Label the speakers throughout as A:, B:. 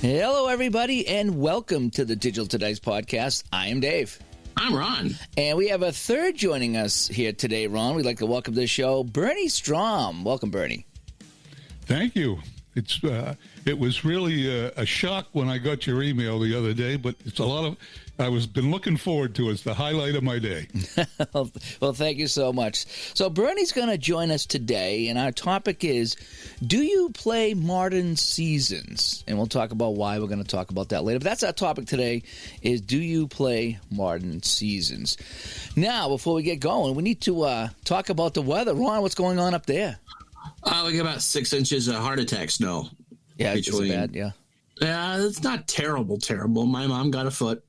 A: Hello, everybody, and welcome to the Digital Today's podcast. I am Dave.
B: I'm Ron.
A: And we have a third joining us here today, Ron. We'd like to welcome to the show Bernie Stroum. Welcome, Bernie.
C: Thank you. It was really a shock when I got your email the other day, but it's been looking forward to it. It's the highlight of my day.
A: Well, thank you so much. So Bernie's going to join us today, and our topic is, do you play modern seasons? And we'll talk about why. We're going to talk about that later. But that's our topic today, is do you play modern seasons? Now, before we get going, we need to talk about the weather. Ron, what's going on up there?
B: We get about 6 inches of heart attack snow.
A: Yeah, it's bad, yeah.
B: Yeah, it's not terrible. My mom got a foot,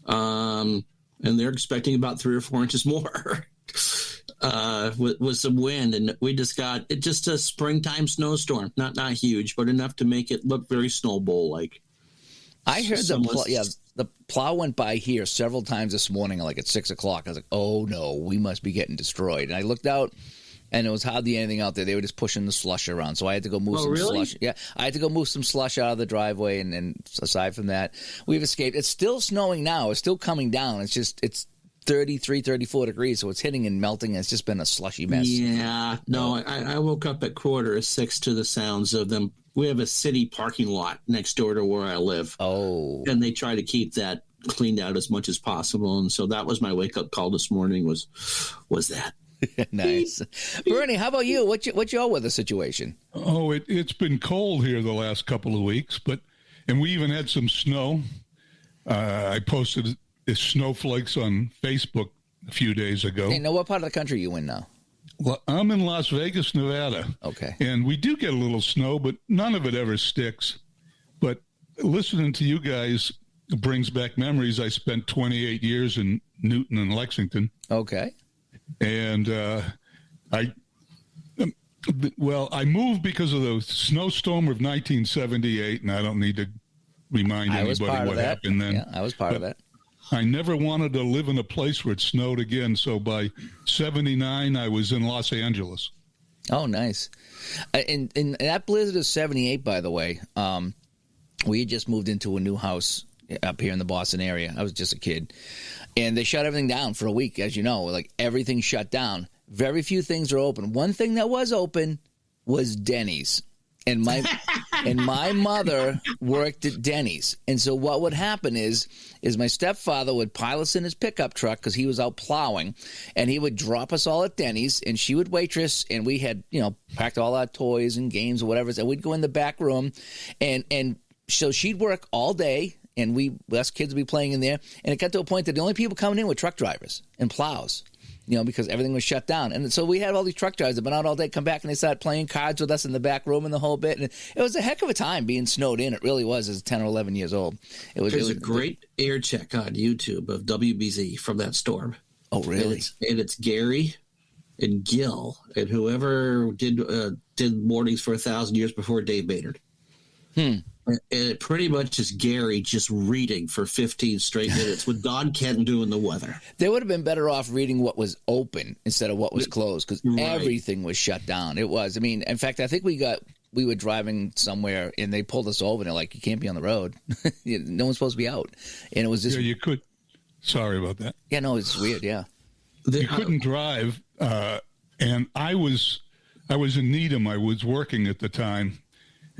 B: and they're expecting about 3 or 4 inches more with some wind. And we just got just a springtime snowstorm. Not huge, but enough to make it look very Snow Bowl-like.
A: I heard the plow went by here several times this morning, like at 6 o'clock. I was like, oh, no, we must be getting destroyed. And I looked out, and there was hardly anything out there. They were just pushing the slush around. So I had to go move slush. Yeah, I had to go move some slush out of the driveway. And aside from that, we've escaped. It's still snowing now. It's still coming down. It's 33, 34 degrees. So it's hitting and melting. It's just been a slushy mess.
B: Yeah. No, I woke up at 5:45 to the sounds of them. We have a city parking lot next door to where I live.
A: Oh.
B: And they try to keep that cleaned out as much as possible. And so that was my wake-up call this morning was that.
A: Nice. Bernie, how about you? What's your weather situation?
C: Oh, it's been cold here the last couple of weeks, and we even had some snow. I posted the snowflakes on Facebook a few days ago.
A: Hey, now what part of the country are you in now?
C: Well, I'm in Las Vegas, Nevada.
A: Okay.
C: And we do get a little snow, but none of it ever sticks. But listening to you guys brings back memories. I spent 28 years in Newton and Lexington.
A: Okay.
C: And I moved because of the snowstorm of 1978, and I don't need to remind anybody what happened then.
A: Yeah, I was part of that.
C: I never wanted to live in a place where it snowed again, so by 79, I was in Los Angeles.
A: Oh, nice. In that blizzard of 78, by the way, we had just moved into a new house up here in the Boston area. I was just a kid. And they shut everything down for a week, as you know. Like, everything shut down. Very few things are open. One thing that was open was Denny's. And my mother worked at Denny's. And so what would happen is my stepfather would pile us in his pickup truck because he was out plowing, and he would drop us all at Denny's, and she would waitress, and we had, packed all our toys and games or whatever, and we'd go in the back room, and so she'd work all day, and us kids would be playing in there, and it got to a point that the only people coming in were truck drivers and plows. Because everything was shut down. And so we had all these truck drivers that been out all day, come back, and they started playing cards with us in the back room and the whole bit. And it was a heck of a time being snowed in. It really was as 10 or 11 years old.
B: There's a great air check on YouTube of WBZ from that storm.
A: Oh, really?
B: And it's Gary and Gil and whoever did Mornings for 1,000 Years before Dave Maynard. And it pretty much is Gary just reading for 15 straight minutes with Don Kenton doing the weather.
A: They would have been better off reading what was open instead of what was closed because everything was shut down. It was. I mean, in fact, I think we were driving somewhere and they pulled us over and they're like, you can't be on the road. No one's supposed to be out. And it was just.
C: Yeah, you could. Sorry about that.
A: Yeah, no, it's weird. Yeah.
C: You couldn't drive. And I was in Needham. I was working at the time.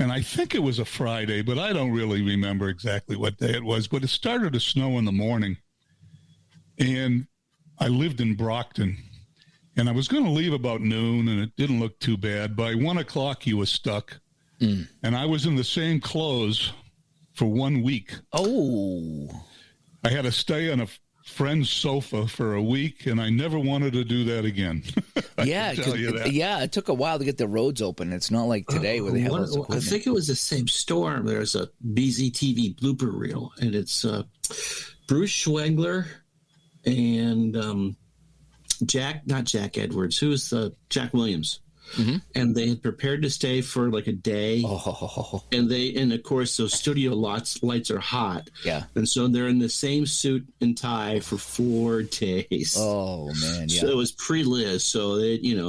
C: And I think it was a Friday, but I don't really remember exactly what day it was. But it started to snow in the morning. And I lived in Brockton. And I was going to leave about noon, and it didn't look too bad. By 1 o'clock, he was stuck. And I was in the same clothes for 1 week.
A: Oh.
C: I had to stay on a friend's sofa for a week, and I never wanted to do that again.
A: Yeah, it took a while to get the roads open. It's not like today where they have those equipment.
B: I think it was the same storm. There's a BZTV blooper reel, and it's Bruce Schwengler and not Jack Edwards. Who's Jack Williams? Mm-hmm. And they had prepared to stay for like a day.
A: Oh.
B: And of course those studio lights are hot.
A: Yeah.
B: And so they're in the same suit and tie for 4 days.
A: Oh man. Yeah.
B: So it was pre-Liz. So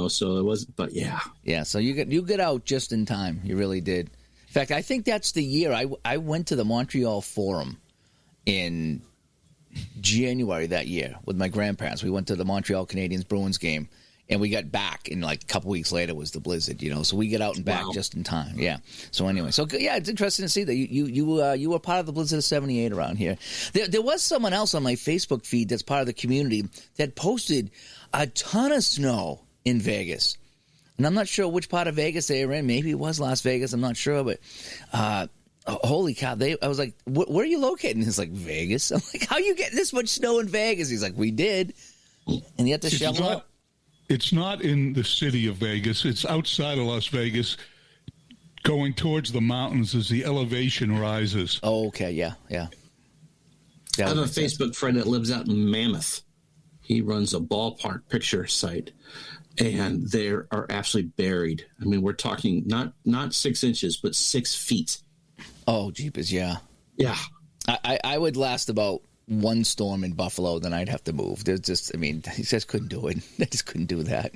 B: so it wasn't, but yeah.
A: Yeah. So you get out just in time. You really did. In fact, I think that's the year I went to the Montreal Forum in January that year with my grandparents. We went to the Montreal Canadiens Bruins game, and we got back, and like a couple weeks later was the blizzard, so we get out and back just in time. Yeah. So anyway, yeah, it's interesting to see that you were part of the blizzard of '78 around here. There was someone else on my Facebook feed that's part of the community that posted a ton of snow in Vegas. And I'm not sure which part of Vegas they were in. Maybe it was Las Vegas. I'm not sure. But holy cow. I was like, where are you located? And he's like, Vegas. I'm like, how you get this much snow in Vegas? He's like, we did. And you have to shovel up.
C: It's not in the city of Vegas. It's outside of Las Vegas, going towards the mountains as the elevation rises.
A: Oh, okay. Yeah.
B: I have a Facebook friend that lives out in Mammoth. He runs a ballpark picture site. And they are absolutely buried. I mean, we're talking not 6 inches, but 6 feet.
A: Oh, jeepers, yeah.
B: Yeah.
A: I would last about one storm in Buffalo, then I'd have to move. There's just, he just couldn't do it. I just couldn't do that.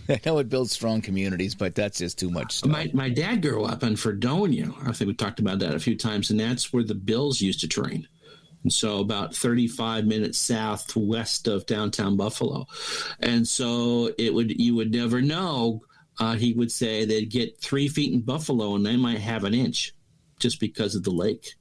A: I know it builds strong communities, but that's just too much stuff.
B: My dad grew up in Fredonia. I think we talked about that a few times, and that's where the Bills used to train. And so about 35 minutes southwest of downtown Buffalo. And so you would never know. He would say they'd get 3 feet in Buffalo and they might have an inch just because of the lake.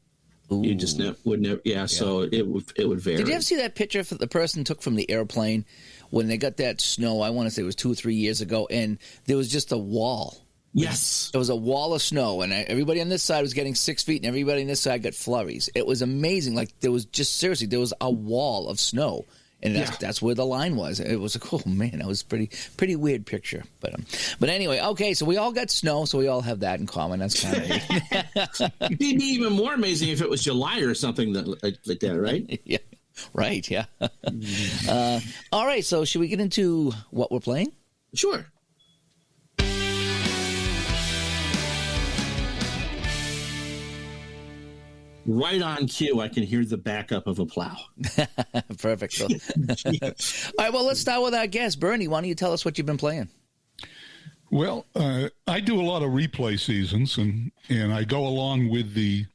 B: Ooh. You just would never. Yeah, so it would vary.
A: Did you ever see that picture the person took from the airplane when they got that snow? I want to say it was 2 or 3 years ago, and there was just a wall.
B: Yes.
A: There was a wall of snow, and everybody on this side was getting 6 feet, and everybody on this side got flurries. It was amazing. Like, there was there was a wall of snow, and that's where the line was. It was man, that was pretty weird picture. But anyway, okay, so we all got snow, so we all have that in common. That's kind of neat.
B: It'd be even more amazing if it was July or something like that, right?
A: Yeah, right, yeah. All right, so should we get into what we're playing?
B: Sure. Right on cue, I can hear the backup of a plow.
A: Perfect. So. All right, well, let's start with our guest. Bernie, why don't you tell us what you've been playing?
C: Well, I do a lot of replay seasons, and I go along with the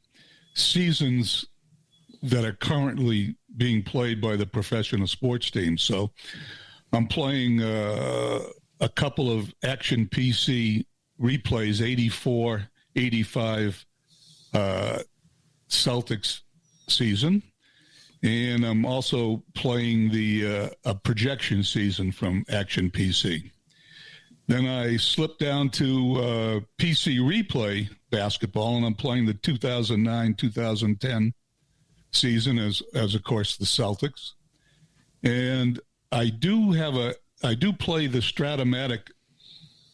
C: seasons that are currently being played by the professional sports teams. So I'm playing a couple of Action PC replays, 84, 85, Celtics season, and I'm also playing a projection season from Action PC. Then I slipped down to PC replay basketball, and I'm playing the 2009-2010 season as of course the Celtics. And I do play the Stratomatic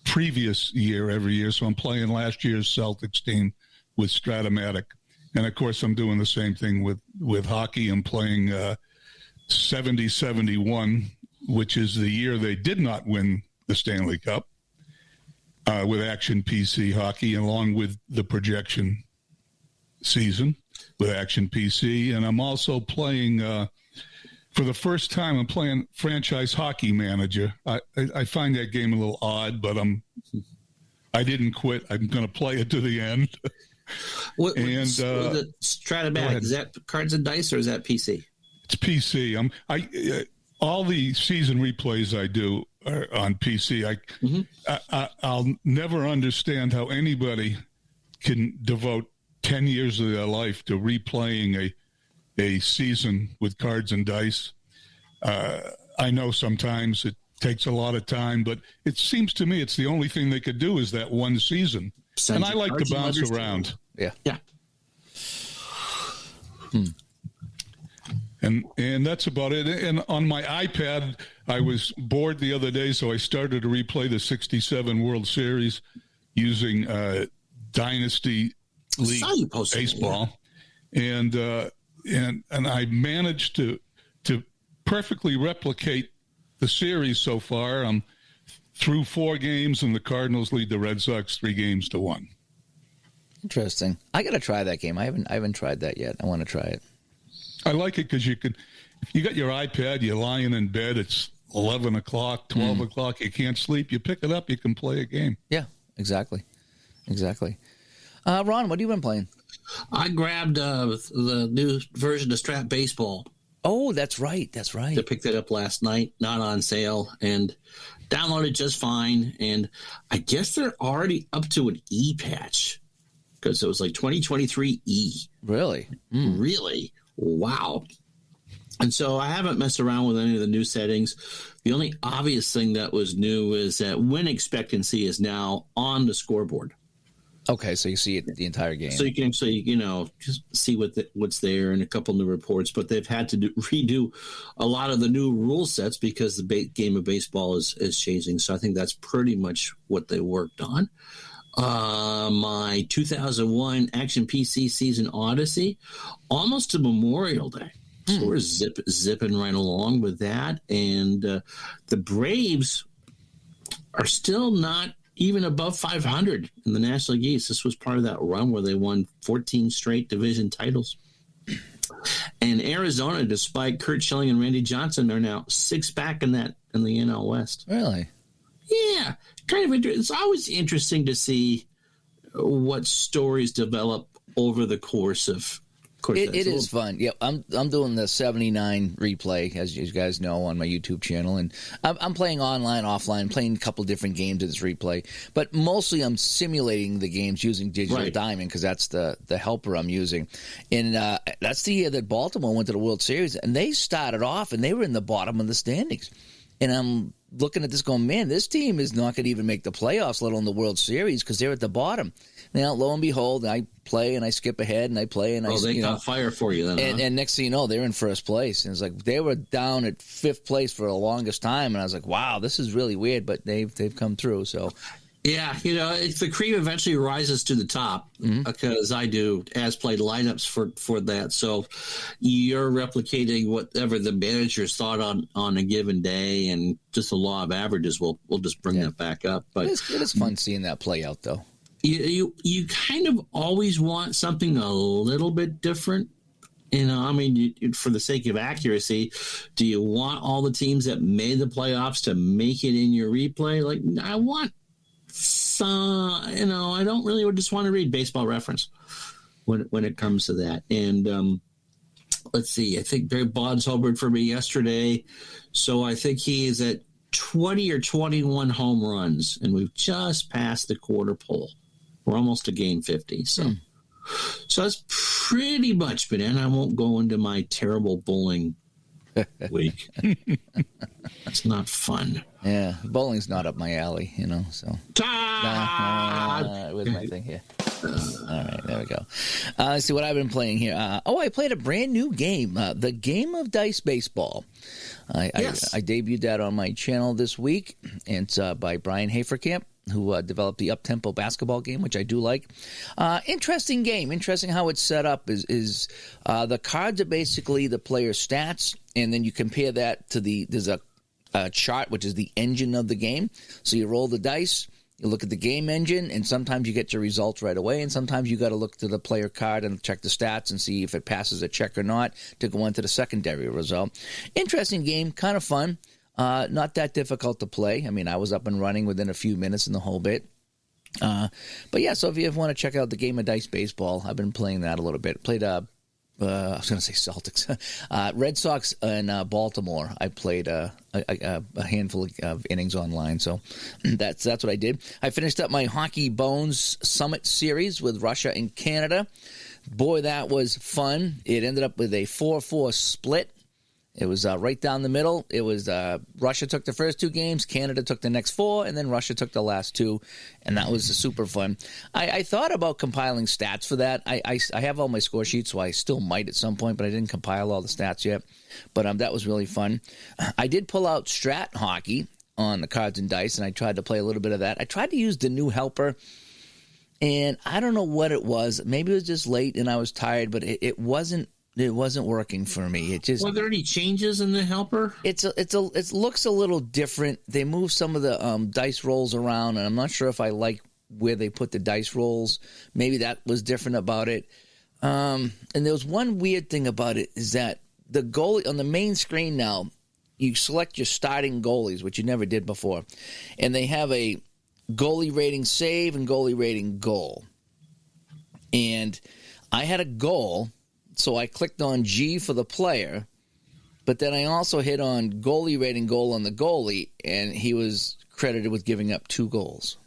C: previous year every year, so I'm playing last year's Celtics team with Stratomatic. And, of course, I'm doing the same thing with hockey. I'm playing 70-71, which is the year they did not win the Stanley Cup, with Action PC hockey, along with the projection season with Action PC. And I'm also playing, for the first time, I'm playing Franchise Hockey Manager. I find that game a little odd, but I didn't quit. I'm going to play it to the end.
B: The Stratomatic, is that cards and dice or is that PC?
C: It's PC. All the season replays I do are on PC. I'll never understand how anybody can devote 10 years of their life to replaying a season with cards and dice. I know sometimes it takes a lot of time, but it seems to me it's the only thing they could do is that one season. And I like to bounce around.
A: Yeah.
C: And that's about it. And on my iPad, I was bored the other day, so I started to replay the 67 World Series using Dynasty League baseball. Yeah. And I managed to perfectly replicate the series so far. I'm through 4 games, and the Cardinals lead the Red Sox 3-1.
A: Interesting. I got to try that game. I haven't tried that yet. I want to try it.
C: I like it because you got your iPad, you're lying in bed, it's 11 o'clock, 12 o'clock, you can't sleep, you pick it up, you can play a game.
A: Yeah, exactly. Ron, what have you been playing?
B: I grabbed the new version of Strap Baseball.
A: Oh, that's right. That's right.
B: I picked it up last night, not on sale, and downloaded just fine. And I guess they're already up to an E patch because it was like 2023 E.
A: Really?
B: Really? Wow. And so I haven't messed around with any of the new settings. The only obvious thing that was new is that win expectancy is now on the scoreboard.
A: Okay, so you see it the entire game.
B: So you can actually, just see what's there and a couple new reports. But they've had to redo a lot of the new rule sets because the game of baseball is changing. So I think that's pretty much what they worked on. My 2001 Action PC Season Odyssey, almost to Memorial Day. So we're zipping right along with that. And the Braves are still not even above 500 in the National League East. This was part of that run where they won 14 straight division titles. And Arizona, despite Kurt Schilling and Randy Johnson, are now 6 back in the NL West.
A: Really?
B: Yeah, kind of interesting. It's always interesting to see what stories develop over the course of.
A: It is fun. Yeah, I'm doing the 79 replay, as you guys know, on my YouTube channel, and I'm playing online, offline, playing a couple different games of this replay. But mostly, I'm simulating the games using Digital Diamond because that's the helper I'm using. And that's the year that Baltimore went to the World Series, and they started off and they were in the bottom of the standings. And I'm looking at this going, man, this team is not going to even make the playoffs, let alone the World Series, because they're at the bottom. Now, lo and behold, I play and I skip ahead and I play and
B: they caught fire for you then.
A: And next thing you know, they're in first place. And it's like they were down at 5th place for the longest time, and I was like, wow, this is really weird, but they've come through. So.
B: Yeah, if the cream eventually rises to the top, because I do as played lineups for that. So you're replicating whatever the managers thought on a given day, and just the law of averages will just bring that back up. But
A: it is fun seeing that play out, though.
B: You kind of always want something a little bit different. For the sake of accuracy, do you want all the teams that made the playoffs to make it in your replay? Like, I want I don't really just want to read Baseball Reference when it comes to that. And let's see, I think Barry Bonds homered for me yesterday, so I think he is at 20 or 21 home runs, and we've just passed the quarter pole. We're almost to game 50, so that's pretty much been in. I won't go into my terrible bowling week. That's not fun.
A: Yeah, bowling's not up my alley, so. Where's my thing here? All right, there we go. Let's see what I've been playing here. I played a brand new game, the Game of Dice Baseball. I debuted that on my channel this week, and it's by Brian Haferkamp, who developed the up-tempo basketball game, which I do like. Interesting game. Interesting how it's set up is the cards are basically the player's stats, and then you compare that to there's a chart, which is the engine of the game. So you roll the dice, you look at the game engine, and sometimes you get your results right away, and sometimes you got to look to the player card and check the stats and see if it passes a check or not to go into the secondary result. Interesting game, kind of fun. Not that difficult to play. I mean, I was up and running within a few minutes in the whole bit. But yeah, so if you ever want to check out the Game of Dice Baseball, I've been playing that a little bit. Played, I was going to say Celtics. Red Sox and Baltimore. I played a handful of innings online, so that's what I did. I finished up my Hockey Bones Summit series with Russia and Canada. Boy, that was fun. It ended up with a 4-4 split. It was right down the middle. It was Russia took the first 2 games, Canada took the next 4, and then Russia took the last 2, and that was super fun. I thought about compiling stats for that. I have all my score sheets, so I still might at some point, but I didn't compile all the stats yet. But that was really fun. I did pull out Strat Hockey on the cards and dice, and I tried to play a little bit of that. I tried to use the new helper, and I don't know what it was. Maybe it was just late and I was tired, but it wasn't. It wasn't working for me. It just.
B: Were there any changes in the helper?
A: It looks a little different. They moved some of the dice rolls around, and I'm not sure if I like where they put the dice rolls. Maybe that was different about it. And there was one weird thing about it is that the goalie on the main screen now, you select your starting goalies, which you never did before, and they have a goalie rating save and goalie rating goal. and I had a goal, so I clicked on G for the player, but then I also hit on goalie rating goal on the goalie, and he was credited with giving up 2 goals.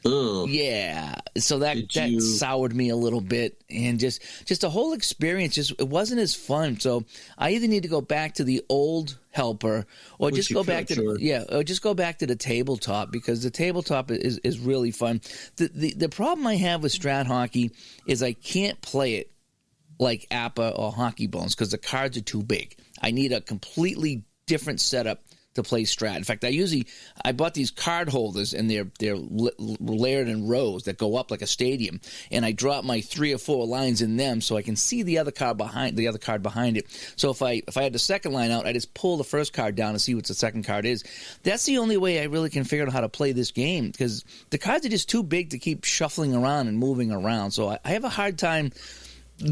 B: Ugh.
A: Yeah, so that soured me a little bit, and just the whole experience it wasn't as fun. So I either need to go back to the old helper, or just go back to or just go back to the tabletop, because the tabletop is really fun. The problem I have with Strat Hockey is I can't play it like APA or Hockey Bones because the cards are too big. I need a completely different setup to play Strat. In fact, I bought these card holders, and they're layered in rows that go up like a stadium, and I drop my 3 or 4 lines in them so I can see the other card behind it. So if I had the second line out, I just pull the first card down and see what the second card is. That's the only way I really can figure out how to play this game, because the cards are just too big to keep shuffling around and moving around. So I have a hard time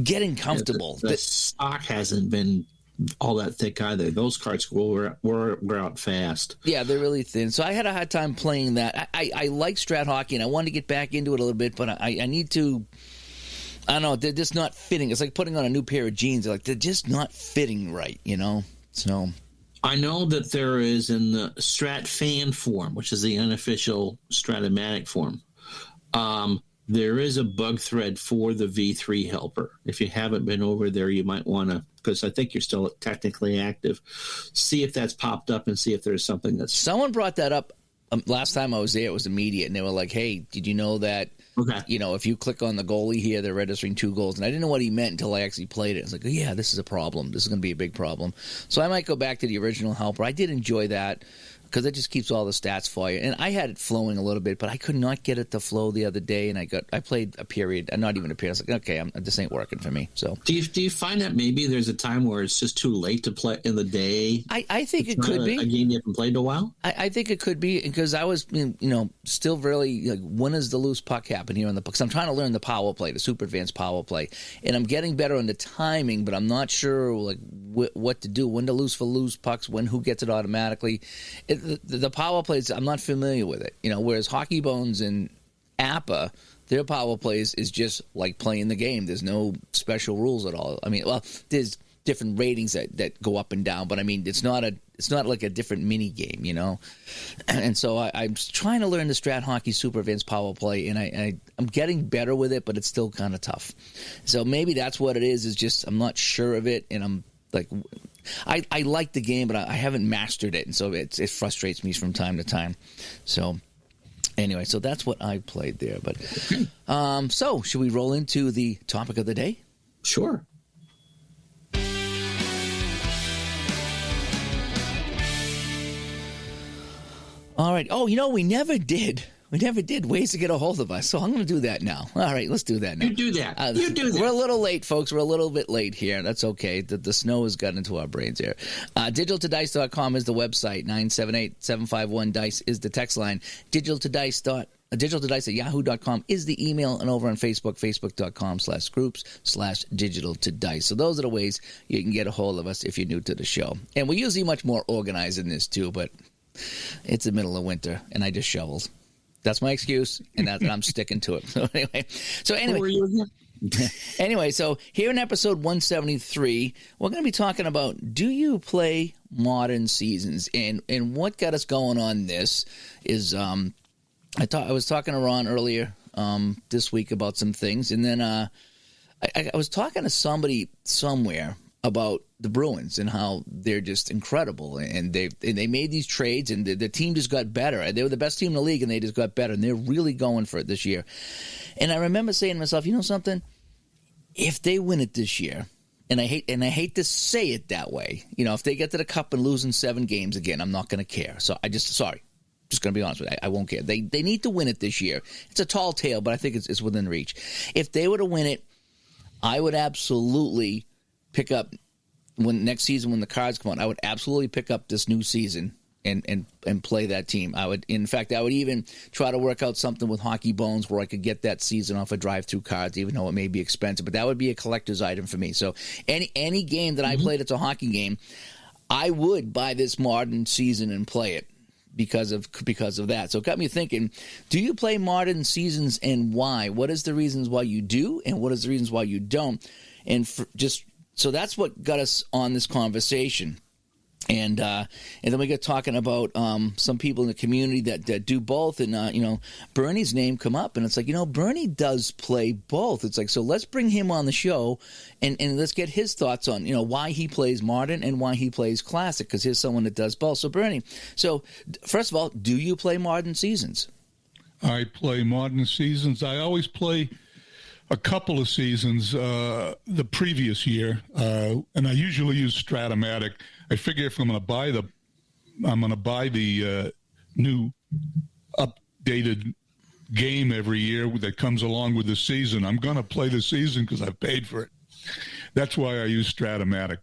A: getting comfortable.
B: The stock hasn't been all that thick either. Those cards were out fast.
A: Yeah, they're really thin. So I had a hard time playing that. I like Strat Hockey, and I wanted to get back into it a little bit, but I need to. I don't know. They're just not fitting. It's like putting on a new pair of jeans. They're just not fitting right, So
B: I know that there is in the Strat Fan form, which is the unofficial Stratomatic form. There is a bug thread for the V3 helper. If you haven't been over there, you might want to, because I think you're still technically active, see if that's popped up and see if there's something that's...
A: Someone brought that up last time I was there. It was immediate, and they were like, hey, did you know that, if you click on the goalie here, they're registering 2 goals? And I didn't know what he meant until I actually played it. I was like, oh, yeah, this is a problem. This is going to be a big problem. So I might go back to the original helper. I did enjoy that, because it just keeps all the stats for you. And I had it flowing a little bit, but I could not get it to flow the other day, and I played a period, not even a period. I was like, okay, this ain't working for me. So
B: do you find that maybe there's a time where it's just too late to play in the day?
A: I think it could be
B: a game you haven't played in a while.
A: I think it could be, because I was still really like, when does the loose puck happen here on the puck? Because I'm trying to learn the power play, the super advanced power play, and I'm getting better on the timing, but I'm not sure like what to do, when to loose pucks, who gets it automatically. The power plays, I'm not familiar with it, whereas Hockey Bones and APA, their power plays is just like playing the game. There's no special rules at all. I mean, well, there's different ratings that go up and down, but I mean, it's not like a different mini game, And so I'm trying to learn the Strat Hockey Super Advanced Power Play, and I'm getting better with it, but it's still kind of tough. So maybe that's what it is just I'm not sure of it, and I'm like, I like the game, but I haven't mastered it, and so it frustrates me from time to time. So anyway, so that's what I played there. But so should we roll into the topic of the day?
B: Sure.
A: All right. Oh, we never did. We never did ways to get a hold of us, so I'm going to do that now. All right, let's do that now.
B: You do that. You do that.
A: We're a little late, folks. We're a little bit late here. That's okay. The snow has gotten into our brains here. Digitaltodice.com is the website. 978-751-DICE is the text line. Digitaltodice@yahoo.com is the email, and over on Facebook, facebook.com/groups/digitaltodice. So those are the ways you can get a hold of us if you're new to the show. And we're usually much more organized in this, too, but it's the middle of winter, and I just shoveled. That's my excuse, and I'm sticking to it. So anyway, so here in episode 173, we're going to be talking about, do you play modern seasons? And what got us going on this is I was talking to Ron earlier this week about some things, and then I was talking to somebody somewhere about the Bruins and how they're just incredible, and they made these trades, and the team just got better. They were the best team in the league, and they just got better, and they're really going for it this year. And I remember saying to myself, something? If they win it this year, and I hate to say it that way, if they get to the cup and lose in 7 games again, I'm not going to care. So just going to be honest with you, I won't care. They need to win it this year. It's a tall tale, but I think it's within reach. If they were to win it, I would absolutely pick up next season when the cards come out. I would absolutely pick up this new season and play that team. I would even try to work out something with Hockey Bones where I could get that season off of drive-through cards, even though it may be expensive. But that would be a collector's item for me. So any game that I played that's a hockey game, I would buy this modern season and play it. because of that. So it got me thinking, do you play modern seasons and why? What is the reasons why you do and what is the reasons why you don't? And so that's what got us on this conversation. And then we got talking about some people in the community that do both, and Bernie's name come up, and it's like, Bernie does play both. It's like, so let's bring him on the show, and let's get his thoughts on why he plays modern and why he plays classic, because here's someone that does both. So Bernie, first of all, do you play modern seasons?
C: I play modern seasons. I always play a couple of seasons the previous year, and I usually use Stratomatic. I figure if I'm going to buy the new updated game every year that comes along with the season, I'm going to play the season because I've paid for it. That's why I use Stratomatic.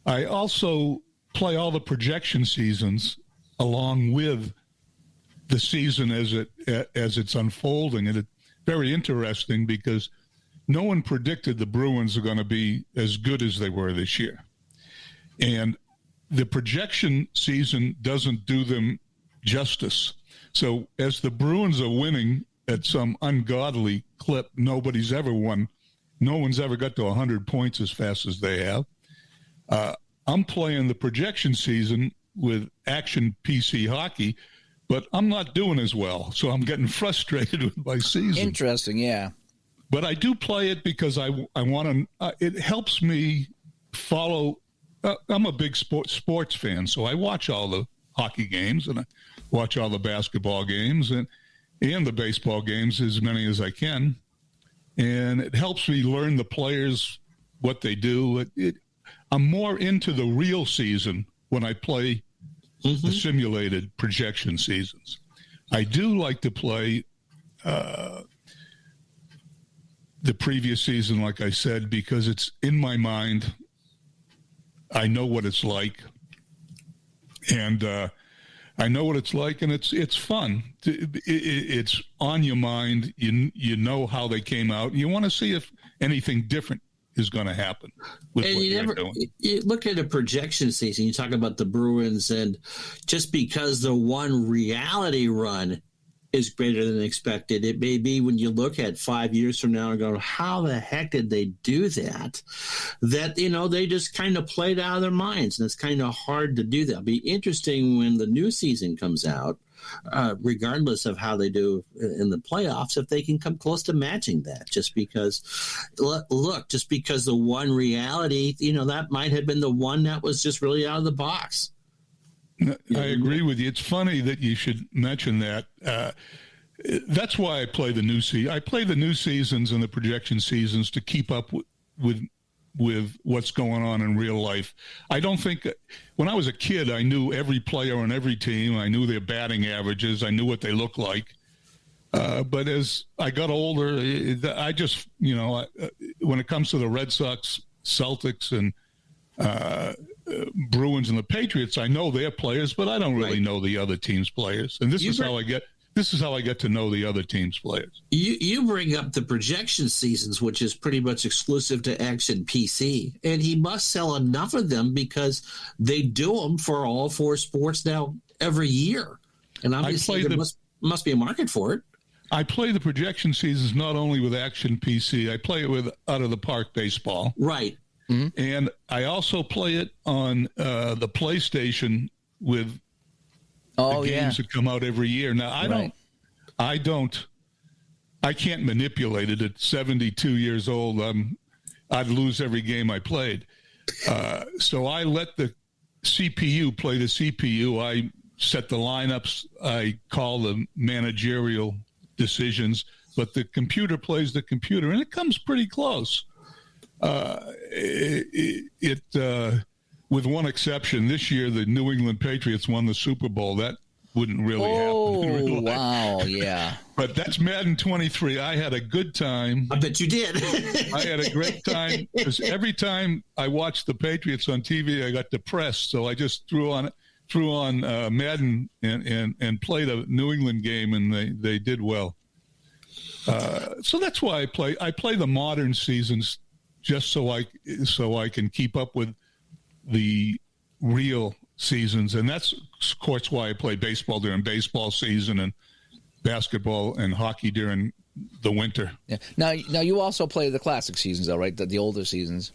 C: I also play all the projection seasons along with the season as it's unfolding, and it's very interesting because no one predicted the Bruins are going to be as good as they were this year, and the projection season doesn't do them justice. So as the Bruins are winning at some ungodly clip, nobody's ever won. No one's ever got to 100 points as fast as they have. I'm playing the projection season with action PC hockey, but I'm not doing as well. So I'm getting frustrated with my season.
A: Interesting, yeah.
C: But I do play it because I want to. It helps me follow. I'm a big sports fan, so I watch all the hockey games and I watch all the basketball games and the baseball games, as many as I can. And it helps me learn the players, what they do. I'm more into the real season when I play the simulated projection seasons. I do like to play the previous season, like I said, because it's in my mind. I know what it's like, and I know what it's like, and it's fun. It's on your mind. You know how they came out. You want to see if anything different is going to happen with what you're doing.
B: You look at a projection season. You talk about the Bruins, and just because the one reality run is greater than expected, it may be when you look at 5 years from now and go, how the heck did they do that? That, they just kind of played out of their minds, and it's kind of hard to do that. It'll be interesting when the new season comes out, regardless of how they do in the playoffs, if they can come close to matching that. Just because, just because the one reality, that might have been the one that was just really out of the box.
C: I agree with you. It's funny that you should mention that. That's why I play the new season. I play the new seasons and the projection seasons to keep up with what's going on in real life. I don't think when I was a kid, I knew every player on every team. I knew their batting averages. I knew what they looked like. But as I got older, I just, when it comes to the Red Sox, Celtics, and Bruins and the Patriots, I know their players, but I don't really know the other team's players. And this is how I get to know the other team's players.
B: You bring up the projection seasons, which is pretty much exclusive to Action PC, and he must sell enough of them because they do them for all four sports now every year. And obviously there must be a market for it.
C: I play the projection seasons not only with Action PC, I play it with Out of the Park Baseball.
B: Right.
C: Mm-hmm. And I also play it on the PlayStation with the games that come out every year. Now, I can't manipulate it at 72 years old. I'd lose every game I played. So I let the CPU play the CPU. I set the lineups. I call the managerial decisions, but the computer plays the computer, and it comes pretty close. With one exception, this year the New England Patriots won the Super Bowl. That wouldn't really happen in real life.
A: Wow, yeah.
C: But that's Madden 23. I had a good time.
B: I bet you did.
C: I had a great time because every time I watched the Patriots on TV, I got depressed. So I just threw on Madden and played a New England game, and they did well. So that's why I play. I play the modern seasons just so I can keep up with the real seasons, and that's, of course, why I play baseball during baseball season and basketball and hockey during the winter.
A: Yeah. Now you also play the classic seasons, though, right? The older seasons.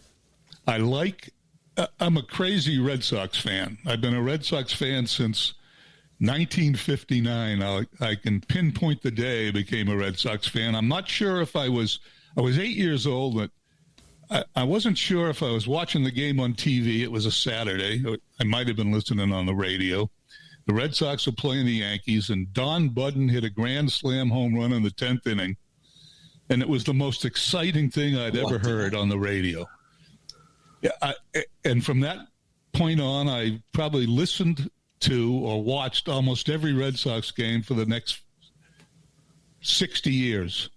C: I'm a crazy Red Sox fan. I've been a Red Sox fan since 1959. I can pinpoint the day I became a Red Sox fan. I'm not sure if I was 8 years old, but I wasn't sure if I was watching the game on TV. It was a Saturday. I might have been listening on the radio. The Red Sox were playing the Yankees, and Don Budden hit a grand slam home run in the 10th inning. And it was the most exciting thing I'd ever heard on the radio. Yeah, and from that point on, I probably listened to or watched almost every Red Sox game for the next 60 years.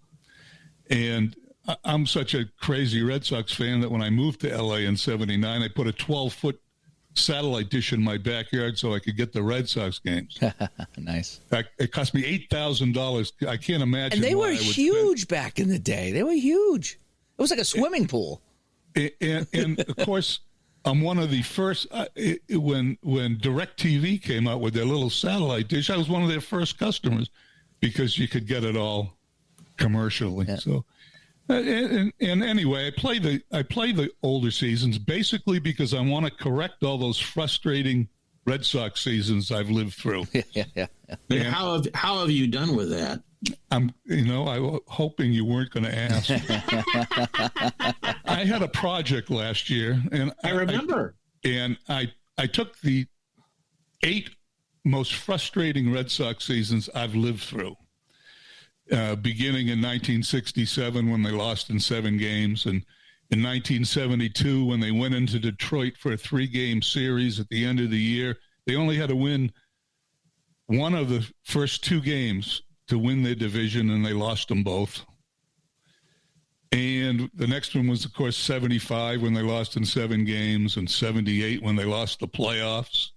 C: And I'm such a crazy Red Sox fan that when I moved to LA in 79, I put a 12-foot satellite dish in my backyard so I could get the Red Sox games.
A: Nice.
C: It cost me $8,000. I can't imagine.
A: And they were huge back in the day. They were huge. It was like a swimming pool.
C: And of course, I'm one of the first, when DirecTV came out with their little satellite dish, I was one of their first customers because you could get it all commercially. Yeah. So, and anyway, I play the older seasons basically because I want to correct all those frustrating Red Sox seasons I've lived through.
A: Yeah.
B: And how have you done with that?
C: I was hoping you weren't going to ask. I had a project last year, and
B: I remember.
C: I took the 8 most frustrating Red Sox seasons I've lived through, beginning in 1967 when they lost in 7 games, and in 1972 when they went into Detroit for a 3-game series at the end of the year. They only had to win one of the first 2 games to win their division, and they lost them both. And the next one was, of course, 75 when they lost in 7 games, and 78 when they lost the playoffs.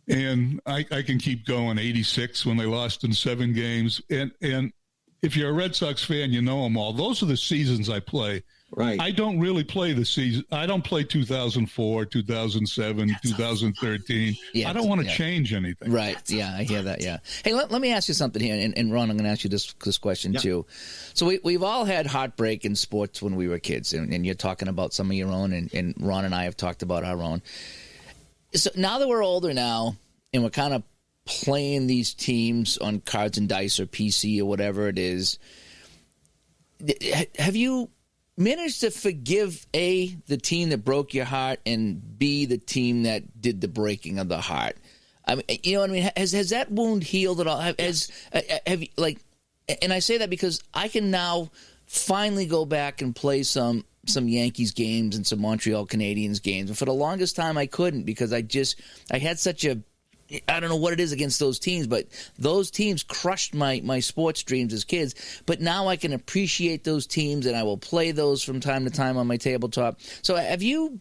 C: And I can keep going, 86 when they lost in 7 games. And if you're a Red Sox fan, you know them all. Those are the seasons I play.
B: Right.
C: I don't really play the season. I don't play 2004, 2007, 2013. I don't want to change anything.
A: Right. Yeah, I hear that. Yeah. Hey, let me ask you something here. And Ron, I'm going to ask you this question too. So we've all had heartbreak in sports when we were kids. And you're talking about some of your own. And Ron and I have talked about our own. So now that we're older now and we're kind of playing these teams on cards and dice or PC or whatever it is, have you managed to forgive A, the team that broke your heart, and B, the team that did the breaking of the heart? I mean, you know what I mean? Has that wound healed at all? Have you, like, and I say that because I can now finally go back and play some Yankees games and some Montreal Canadiens games. And for the longest time, I couldn't because I had such a, I don't know what it is against those teams, but those teams crushed my sports dreams as kids. But now I can appreciate those teams, and I will play those from time to time on my tabletop. So have you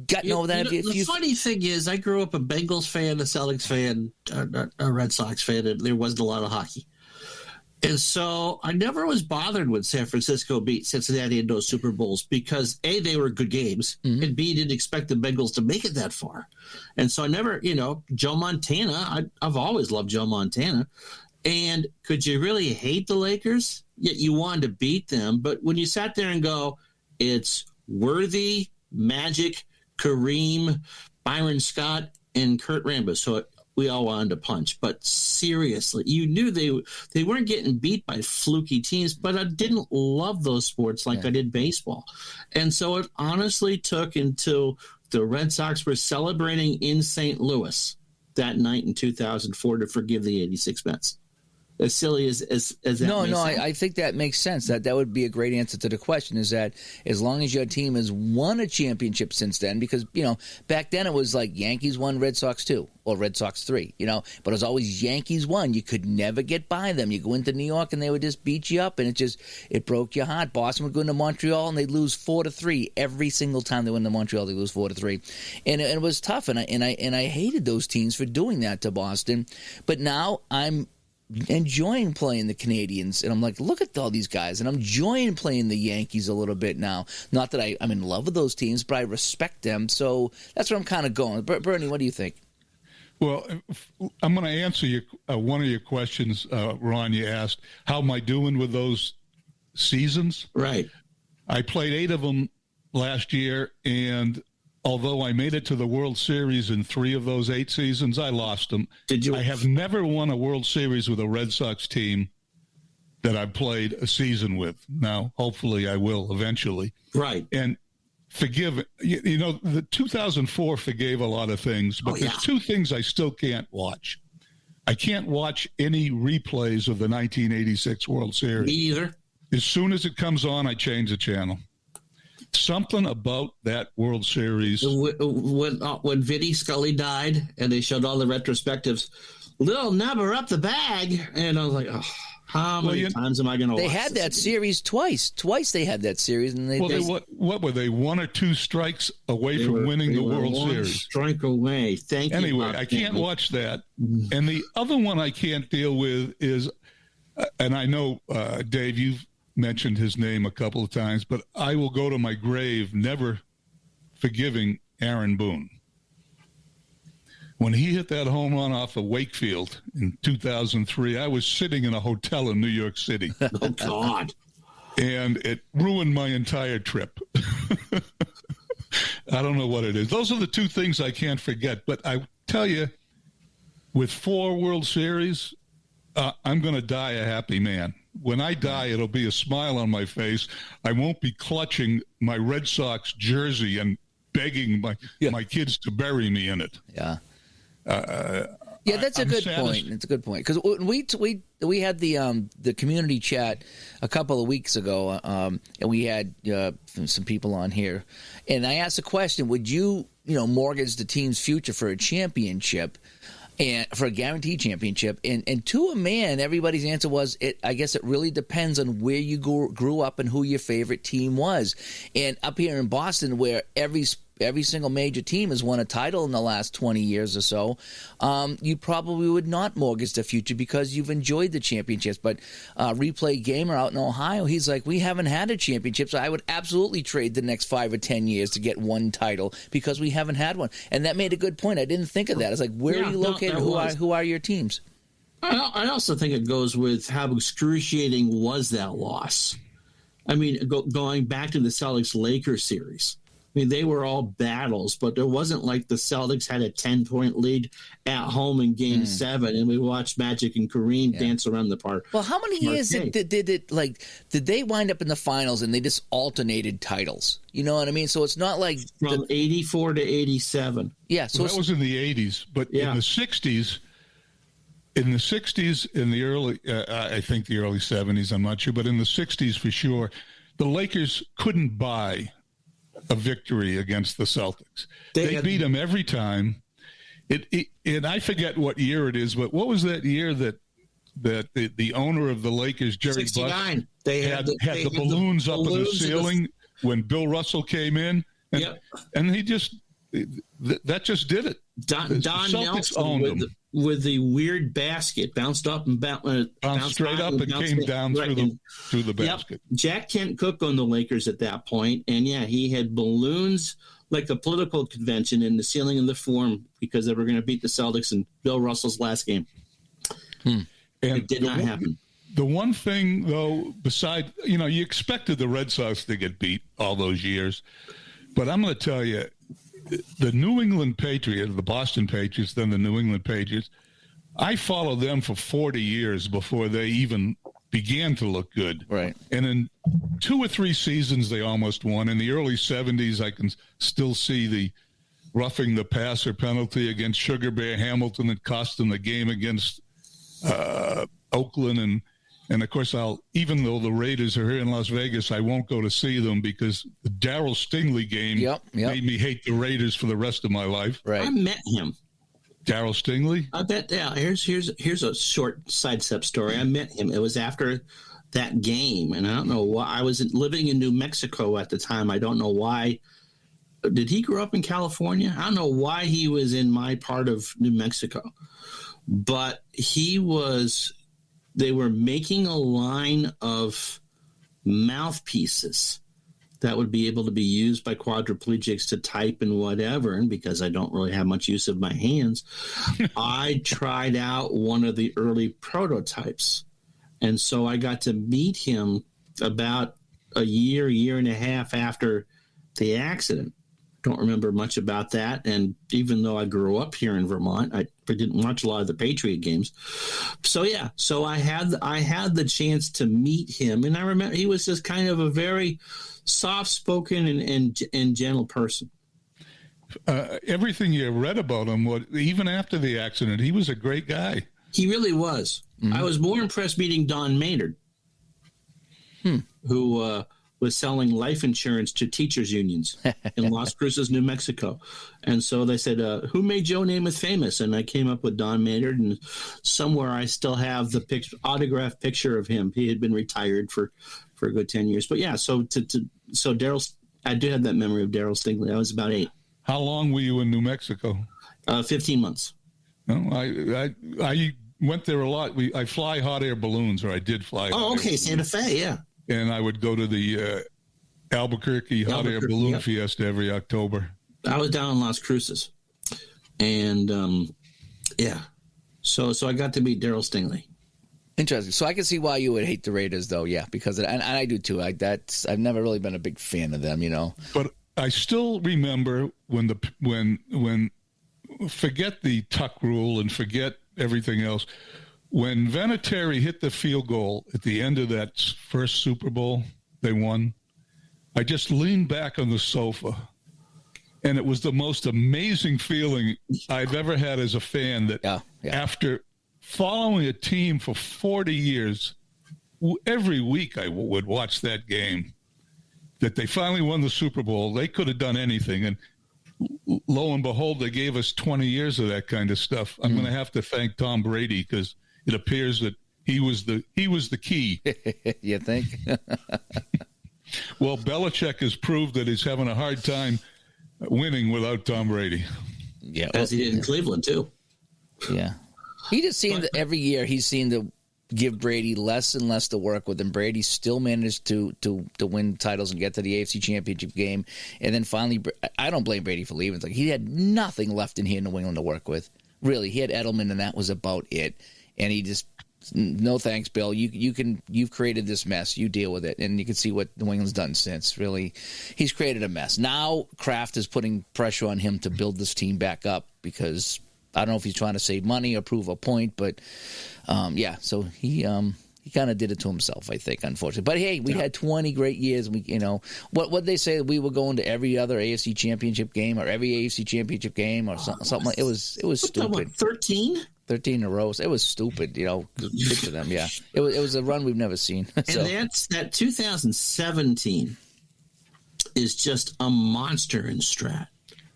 A: gotten over that?
B: The funny thing is, I grew up a Bengals fan, a Celtics fan, a Red Sox fan, and there wasn't a lot of hockey. And so I never was bothered when San Francisco beat Cincinnati in those Super Bowls because A, they were good games, and B, didn't expect the Bengals to make it that far. And so I never, Joe Montana, I've always loved Joe Montana. And could you really hate the Lakers? Yet you wanted to beat them. But when you sat there and go, it's Worthy, Magic, Kareem, Byron Scott, and Kurt Rambis. So we all wanted to punch. But seriously, you knew they weren't getting beat by fluky teams, but I didn't love those sports like I did baseball. And so it honestly took until the Red Sox were celebrating in St. Louis that night in 2004 to forgive the 86 Mets. As silly as that
A: No,
B: may sound.
A: I think that makes sense. That would be a great answer to the question, is that as long as your team has won a championship since then, because, back then it was like Yankees 1, Red Sox 2, or Red Sox 3, but it was always Yankees 1. You could never get by them. You go into New York and they would just beat you up, and it broke your heart. Boston would go into Montreal and they'd lose 4-3 every single time they went into Montreal. They lose 4-3, and it was tough. And I hated those teams for doing that to Boston. But now I'm enjoying playing the Canadians, and I'm like, look at all these guys, and I'm enjoying playing the Yankees a little bit now. Not that I'm in love with those teams, but I respect them. So that's where I'm kind of going. Bernie, what do you think?
C: Well, I'm going to answer one of your questions, Ron. You asked, how am I doing with those seasons?
B: Right.
C: I played 8 of them last year, and although I made it to the World Series in 3 of those 8 seasons, I lost them.
B: Did you?
C: I have never won a World Series with a Red Sox team that I played a season with. Now, hopefully I will eventually.
B: Right.
C: And the 2004 forgave a lot of things, but there's 2 things I still can't watch. I can't watch any replays of the 1986 World Series.
B: Me either.
C: As soon as it comes on, I change the channel. Something about that World Series.
B: When Vinny Scully died and they showed all the retrospectives, little number up the bag. And I was like, oh, how many times am I going to watch
A: They had that series twice. Twice they had that series. And
C: what were they, 1 or 2 strikes away from winning the World Series?
B: Strike away. Thank you.
C: Anyway, I can't watch that. And the other one I can't deal with is, and I know, Dave, you've mentioned his name a couple of times, but I will go to my grave never forgiving Aaron Boone. When he hit that home run off of Wakefield in 2003, I was sitting in a hotel in New York City.
B: Oh, God.
C: And it ruined my entire trip. I don't know what it is. Those are the 2 things I can't forget. But I tell you, with 4 World Series, I'm going to die a happy man. When I die, it'll be a smile on my face. I won't be clutching my Red Sox jersey and begging my kids to bury me in it.
A: Yeah. That's a good point. It's a good point, because we had the community chat a couple of weeks ago, and we had some people on here, and I asked the question: would you mortgage the team's future for a championship? And for a guaranteed championship, and to a man, everybody's answer was, I guess it really depends on where you grew up and who your favorite team was. And up here in Boston, where every single major team has won a title in the last 20 years or so, you probably would not mortgage the future because you've enjoyed the championships. But Replay Gamer out in Ohio, he's like, we haven't had a championship, so I would absolutely trade the next 5 or 10 years to get one title because we haven't had one. And that made a good point. I didn't think of that. It's like, where are you located? Who are your teams?
B: I also think it goes with how excruciating was that loss. I mean, going back to the Celtics-Lakers series. I mean, they were all battles, but it wasn't like the Celtics had a 10-point lead at home in Game 7, and we watched Magic and Kareem dance around the park.
A: Well, how many years did they wind up in the finals and they just alternated titles? You know what I mean? So it's not like
B: from 84 to 87.
A: Yeah, so
C: that was in the 80s, but in the 60s. In the 60s, in the early, I think the early 70s, I'm not sure, but in the 60s for sure, the Lakers couldn't buy a victory against the Celtics. They beat them every time. And I forget what year it is, but what was that year that the owner of the Lakers, Jerry Buss, had the balloons up in the ceiling when Bill Russell came in? And he just that just did it.
B: Don Nelson with the weird basket bounced up and bounced
C: straight up and came down through the basket.
B: Yep. Jack Kent Cook owned the Lakers at that point, and he had balloons like a political convention in the ceiling of the Forum because they were going to beat the Celtics in Bill Russell's last game. And it did not happen.
C: The one thing, though, beside you expected the Red Sox to get beat all those years, but I'm going to tell you, the New England Patriots, the Boston Patriots, then the New England Patriots, I followed them for 40 years before they even began to look good.
A: Right.
C: And in 2 or 3 seasons, they almost won. In the early 70s, I can still see the roughing the passer penalty against Sugar Bear Hamilton that cost them the game against Oakland. And of course, even though the Raiders are here in Las Vegas, I won't go to see them because the Darryl Stingley game made me hate the Raiders for the rest of my life.
B: Right. I met him.
C: Darryl Stingley?
B: I bet. Yeah. Here's a short sidestep story. I met him. It was after that game, and I don't know why. I was living in New Mexico at the time. I don't know why. Did he grow up in California? I don't know why he was in my part of New Mexico, but he was. They were making a line of mouthpieces that would be able to be used by quadriplegics to type and whatever. And because I don't really have much use of my hands, I tried out one of the early prototypes. And so I got to meet him about a year and a half after the accident. Don't remember much about that. And even though I grew up here in Vermont, I didn't watch a lot of the Patriot games. So yeah, so I had the chance to meet him, and I remember he was just kind of a very soft-spoken and gentle person.
C: Everything you read about him, even after the accident, he was a great guy.
B: He really was. Mm-hmm. I was more impressed meeting Don Maynard, who was selling life insurance to teachers unions in Las Cruces, New Mexico. And so they said, who made Joe Namath famous? And I came up with Don Maynard, and somewhere I still have the autographed picture of him. He had been retired for a good 10 years. But yeah, so Daryl, I do have that memory of Daryl Stingley. I was about 8.
C: How long were you in New Mexico?
B: 15 months.
C: No, I went there a lot. I fly hot air balloons, or I did fly.
B: Oh, okay, Santa Fe, yeah. And
C: I would go to the Albuquerque Hot Air Balloon Fiesta every October.
B: I was down in Las Cruces. And, So I got to meet Daryl Stingley.
A: Interesting. So I can see why you would hate the Raiders, though, yeah, because and I do, too. I've never really been a big fan of them, you know.
C: But I still remember when forget the tuck rule and forget everything else, when Vinatieri hit the field goal at the end of that first Super Bowl they won, I just leaned back on the sofa, and it was the most amazing feeling I've ever had as a fan that after following a team for 40 years, every week I would watch that game, that they finally won the Super Bowl. They could have done anything, and lo and behold, they gave us 20 years of that kind of stuff. I'm going to have to thank Tom Brady, because it appears that he was the key.
A: You think?
C: Well, Belichick has proved that he's having a hard time winning without Tom Brady.
A: Yeah,
B: as he did in Cleveland too.
A: Yeah, he just seemed that every year he seemed to give Brady less and less to work with, and Brady still managed to win titles and get to the AFC Championship game. And then finally, I don't blame Brady for leaving. It's like he had nothing left in here in New England to work with. Really, he had Edelman, and that was about it. And he just, no thanks, Bill. You've created this mess. You deal with it. And you can see what New England's done since. Really, he's created a mess. Now Kraft is putting pressure on him to build this team back up, because I don't know if he's trying to save money or prove a point, but so he kind of did it to himself, I think, unfortunately. But hey, we had 20 great years. What they say, we were going to every other AFC Championship game or every AFC Championship game or something like it was stupid.
B: 13?
A: 13 in a row. It was stupid, picture them, yeah. It was a run we've never seen. So.
B: And that 2017 is just a monster in Strat.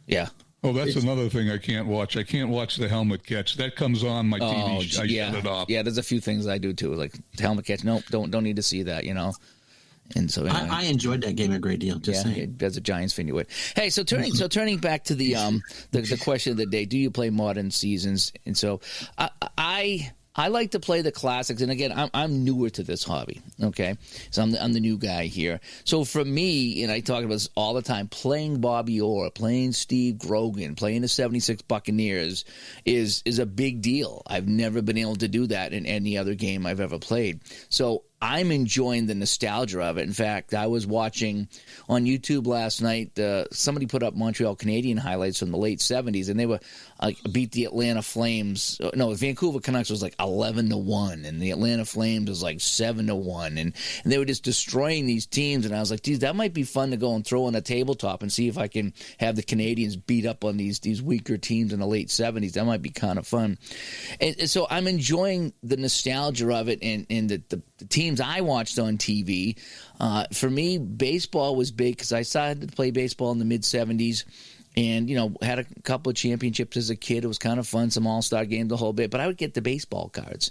A: Yeah.
C: Oh, that's another thing I can't watch. I can't watch the helmet catch. That comes on my TV. I shut it off.
A: Yeah, there's a few things I do too, like the helmet catch. Nope, don't need to see that, And so anyway.
B: I enjoyed that game a great deal. Just saying.
A: As a Giants fan, you would. Hey, so turning back to the question of the day: do you play modern seasons? And so I like to play the classics. And again, I'm newer to this hobby. Okay, so I'm the new guy here. So for me, and I talk about this all the time, playing Bobby Orr, playing Steve Grogan, playing the '76 Buccaneers is a big deal. I've never been able to do that in any other game I've ever played. So I'm enjoying the nostalgia of it. In fact, I was watching on YouTube last night, somebody put up Montreal Canadian highlights from the late 70s, and they were beat the Atlanta Flames. No, Vancouver Canucks was like 11-1, and the Atlanta Flames was like 7-1, and they were just destroying these teams. And I was like, geez, that might be fun to go and throw on a tabletop and see if I can have the Canadians beat up on these weaker teams in the late 70s. That might be kind of fun. And so I'm enjoying the nostalgia of it and the teams I watched on TV. For me, baseball was big because I started to play baseball in the mid-'70s and, had a couple of championships as a kid. It was kind of fun, some all-star games, the whole bit. But I would get the baseball cards.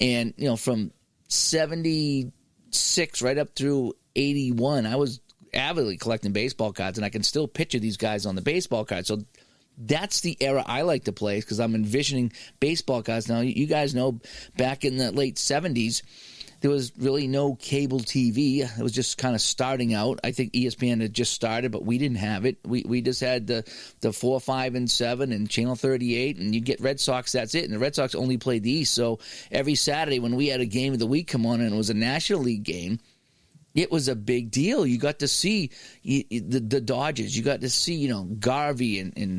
A: And, from 76 right up through 81, I was avidly collecting baseball cards, and I can still picture these guys on the baseball cards. So that's the era I like to play because I'm envisioning baseball cards. Now, you guys know back in the late 70s, there was really no cable TV. It was just kind of starting out. I think ESPN had just started, but we didn't have it. We just had the 4, 5, and 7 and Channel 38, and you get Red Sox, that's it. And the Red Sox only played the East. So every Saturday when we had a game of the week come on and it was a National League game, it was a big deal. You got to see the Dodgers. You got to see, Garvey and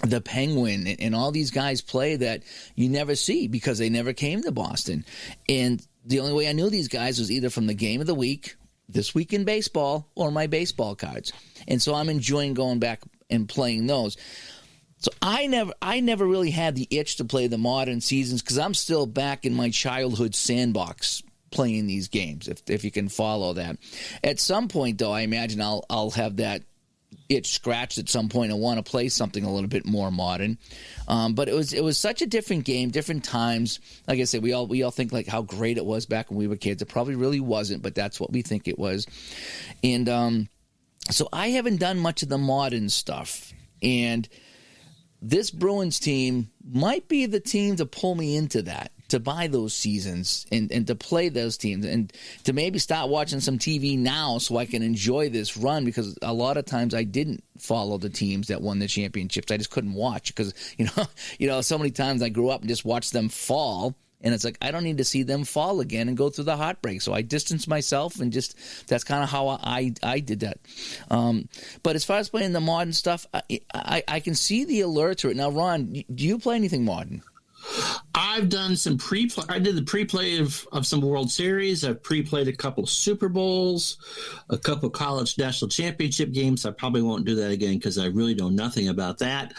A: the Penguin and all these guys play that you never see because they never came to Boston. And the only way I knew these guys was either from the game of the week, This Week in Baseball, or my baseball cards. And so I'm enjoying going back and playing those. So I never really had the itch to play the modern seasons because I'm still back in my childhood sandbox playing these games, if you can follow that. At some point, though, I imagine I'll have that itch scratched at some point and want to play something a little bit more modern. But it was such a different game, different times. Like I said, we all think like how great it was back when we were kids. It probably really wasn't, but that's what we think it was. And so I haven't done much of the modern stuff. And this Bruins team might be the team to pull me into that, to buy those seasons and to play those teams and to maybe start watching some TV now so I can enjoy this run, because a lot of times I didn't follow the teams that won the championships. I just couldn't watch because, so many times I grew up and just watched them fall. And it's like, I don't need to see them fall again and go through the heartbreak. So I distanced myself and just, that's kind of how I did that. But as far as playing the modern stuff, I can see the allure to it. Now, Ron, do you play anything modern?
B: I've done some pre-play. I did the pre-play of some World Series. I've pre-played a couple of Super Bowls, a couple of college national championship games. I probably won't do that again because I really know nothing about that.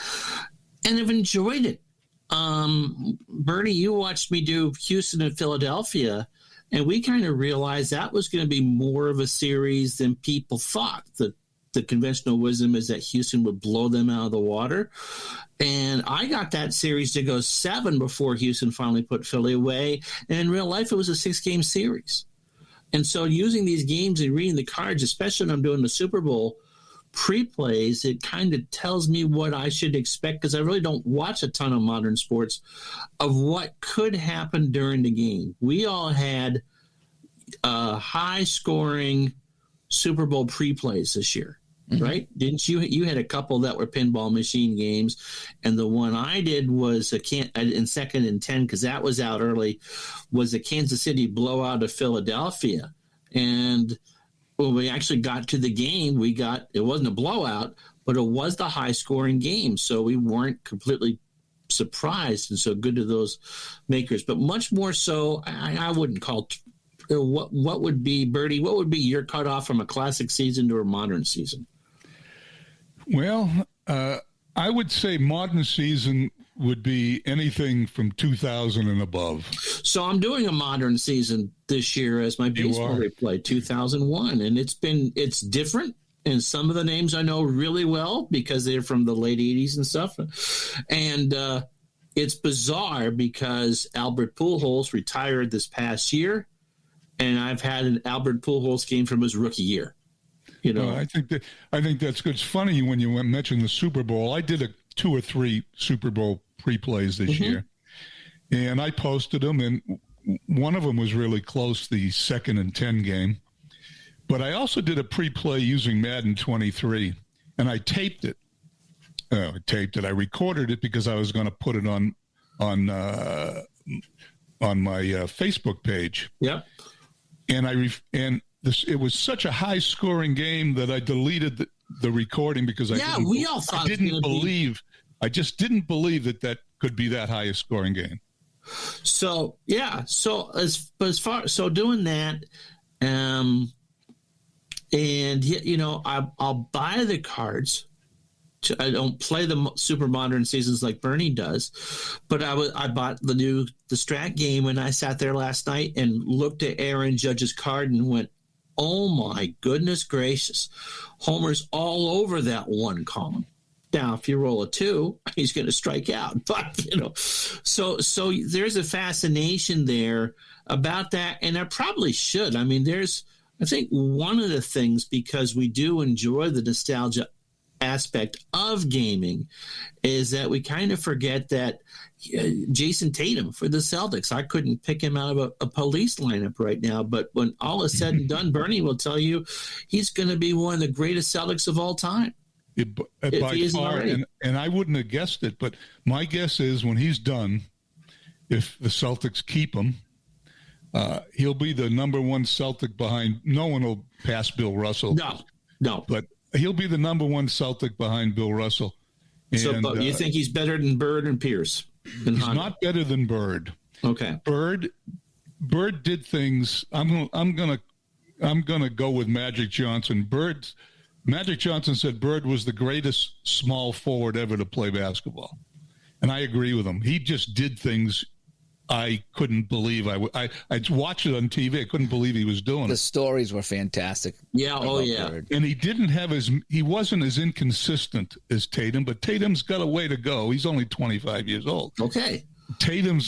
B: And I've enjoyed it. Bernie, you watched me do Houston and Philadelphia, and we kind of realized that was going to be more of a series than people thought. The conventional wisdom is that Houston would blow them out of the water. And I got that series to go 7 before Houston finally put Philly away. And in real life, it was a 6-game series. And so using these games and reading the cards, especially when I'm doing the Super Bowl pre-plays, it kind of tells me what I should expect, because I really don't watch a ton of modern sports, of what could happen during the game. We all had high-scoring Super Bowl pre-plays this year. Mm-hmm. Right? Didn't you? You had a couple that were pinball machine games, and the one I did was in 2nd and 10, because that was out early, was a Kansas City blowout of Philadelphia. And when we actually got to the game, it wasn't a blowout, but it was the high-scoring game, so we weren't completely surprised, and so good to those makers. But much more so, I wouldn't call. What would be, Bertie? What would be your cutoff from a classic season to a modern season?
C: Well, I would say modern season would be anything from 2000 and above.
B: So I'm doing a modern season this year as my baseball replay, 2001, and it's different. And some of the names I know really well because they're from the late 80s and stuff. And it's bizarre because Albert Pujols retired this past year, and I've had an Albert Pujols game from his rookie year.
C: Well, I think that's good. It's funny when you mentioned the Super Bowl. I did 2 or 3 Super Bowl pre-plays this year, and I posted them, and one of them was really close, the 2nd and 10 game. But I also did a pre-play using Madden 23, and I taped it. I recorded it because I was going to put it on my Facebook page. Yep. And it was such a high-scoring game that I deleted the recording because I just didn't believe that could be that high-scoring game.
B: So as far doing that, and I'll buy the cards. I don't play the super modern seasons like Bernie does, but I bought the Strat game, and I sat there last night and looked at Aaron Judge's card and went, oh my goodness gracious, homers all over that one column. Now, if you roll a 2, he's going to strike out. But, so there's a fascination there about that. And I probably should. I mean, I think one of the things, because we do enjoy the nostalgia aspect of gaming is that we kind of forget that Jason Tatum for the Celtics, I couldn't pick him out of a police lineup right now, but when all is said and done, Bernie will tell you he's going to be one of the greatest Celtics of all time.
C: By far, and I wouldn't have guessed it, but my guess is when he's done, if the Celtics keep him, he'll be the number one Celtic behind. No one will pass Bill Russell.
B: No.
C: But he'll be the number one Celtic behind Bill Russell. And,
B: but you think he's better than Bird and Pierce?
C: He's not better than Bird.
B: Okay.
C: Bird did things. I'm gonna go with Magic Johnson. Magic Johnson said Bird was the greatest small forward ever to play basketball, and I agree with him. He just did things I couldn't believe. I watched it on TV. I couldn't believe he was doing it.
A: The stories were fantastic.
B: Yeah. Oh, yeah.
C: Bird. And he wasn't as inconsistent as Tatum, but Tatum's got a way to go. He's only 25 years old.
B: Okay.
C: Tatum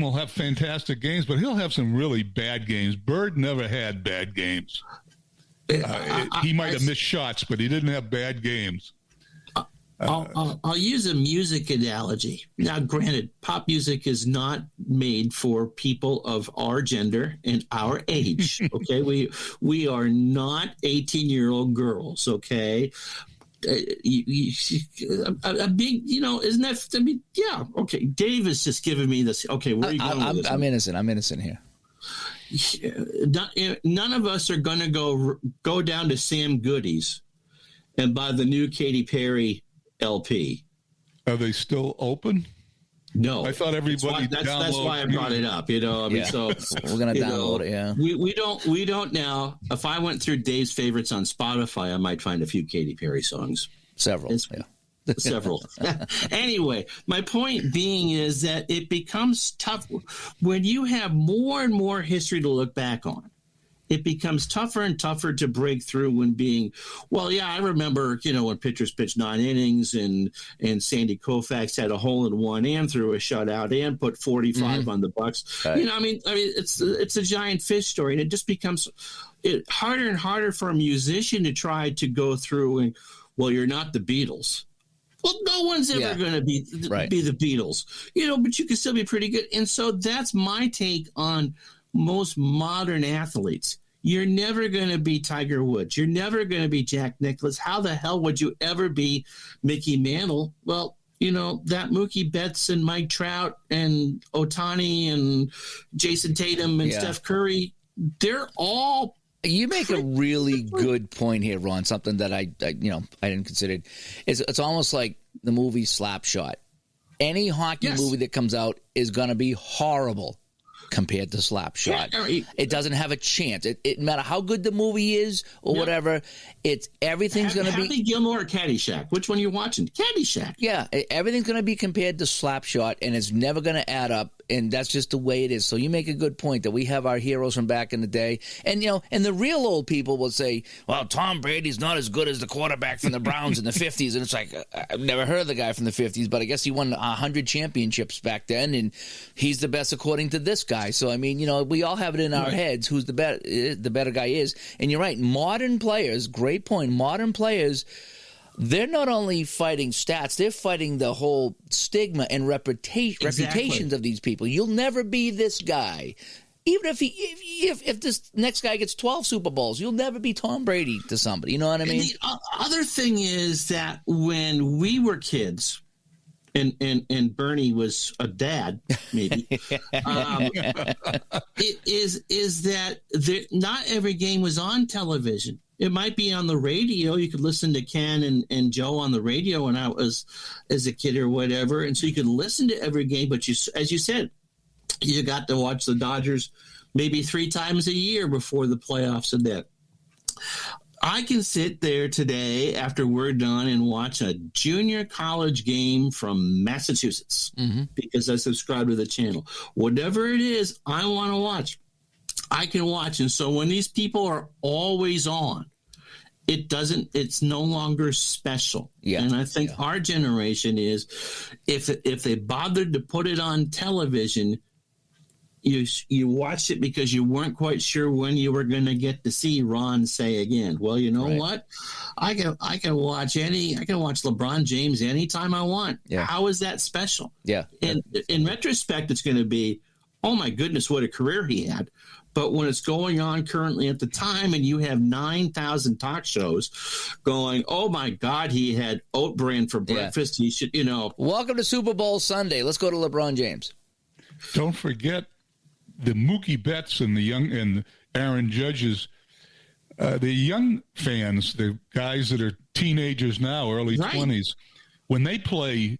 C: will have fantastic games, but he'll have some really bad games. Bird never had bad games. He might have missed shots, but he didn't have bad games.
B: I'll use a music analogy. Now, granted, pop music is not made for people of our gender and our age. Okay, we are not 18-year-old girls. Okay, a big, isn't that? I mean, yeah. Okay, Dave is just giving me this. Okay, where are you going with this?
A: I'm innocent. I'm innocent here.
B: None of us are going to go down to Sam Goody's and buy the new Katy Perry LP.
C: Are they still open?
B: No,
C: I thought everybody.
B: That's why I brought it up. So
A: we're gonna download it. Yeah,
B: we don't now. If I went through Dave's favorites on Spotify, I might find a few Katy Perry songs.
A: Several.
B: Several. Anyway, my point being is that it becomes tough when you have more and more history to look back on. It becomes tougher and tougher to break through when being, I remember, when pitchers pitched 9 innings and Sandy Koufax had a hole-in-one and threw a shutout and put 45 on the Bucks. Right. It's a giant fish story, and it just becomes harder and harder for a musician to try to go through and, you're not the Beatles. Well, no one's ever going to be the Beatles, but you can still be pretty good. And so that's my take on most modern athletes. You're never going to be Tiger Woods. You're never going to be Jack Nicklaus. How the hell would you ever be Mickey Mantle? Well, that Mookie Betts and Mike Trout and Ohtani and Jason Tatum and Steph Curry, they're all.
A: You make a really good point here, Ron. Something that I didn't consider. It's almost like the movie Slapshot. Any hockey movie that comes out is going to be horrible compared to Slapshot. It doesn't have a chance. It no matter how good the movie is or whatever, everything's going to be.
B: Happy Gilmore or Caddyshack? Which one are you watching? Caddyshack.
A: Yeah, everything's going to be compared to Slapshot, and it's never going to add up. And that's just the way it is. So you make a good point that we have our heroes from back in the day. And, and the real old people will say, well, Tom Brady's not as good as the quarterback from the Browns in the 50s. And it's like, I've never heard of the guy from the 50s, but I guess he won 100 championships back then, and he's the best according to this guy. So, I mean, we all have it in our heads who's the better guy is. And you're right. Modern players, great point, modern players, they're not only fighting stats, they're fighting the whole stigma and reputations of these people. You'll never be this guy. Even if this next guy gets 12 Super Bowls, you'll never be Tom Brady to somebody. You know what I mean?
B: And the other thing is that when we were kids, and Bernie was a dad, maybe, it is that not every game was on television. It might be on the radio. You could listen to Ken and Joe on the radio when I was as a kid or whatever. And so you could listen to every game. But as you said, you got to watch the Dodgers maybe 3 times a year before the playoffs and that. I can sit there today after we're done and watch a junior college game from Massachusetts because I subscribe to the channel. Whatever it is I want to watch, I can watch. And so when these people are always on, it's no longer special. Yeah. And I think our generation is, if they bothered to put it on television, you watched it because you weren't quite sure when you were going to get to see Ron say again. Well, you know what? I can watch LeBron James anytime I want.
A: Yeah.
B: How is that special?
A: Yeah.
B: And in retrospect, it's going to be, oh my goodness, what a career he had. But when it's going on currently at the time, and you have 9,000 talk shows going, oh my God, he had oat bran for breakfast. He should,
A: Welcome to Super Bowl Sunday. Let's go to LeBron James.
C: Don't forget the Mookie Betts and the Aaron Judges, the young fans, the guys that are teenagers now, early 20s, when they play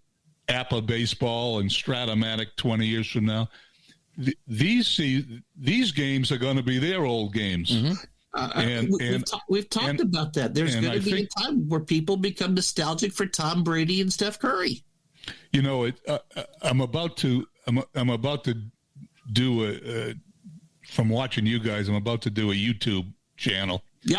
C: APA baseball and Stratomatic 20 years from now, these games are going to be their old games.
B: Mm-hmm. We've talked about that. There's going to be a time where people become nostalgic for Tom Brady and Steph Curry.
C: I'm about to do from watching you guys, I'm about to do a YouTube channel.
B: Yeah.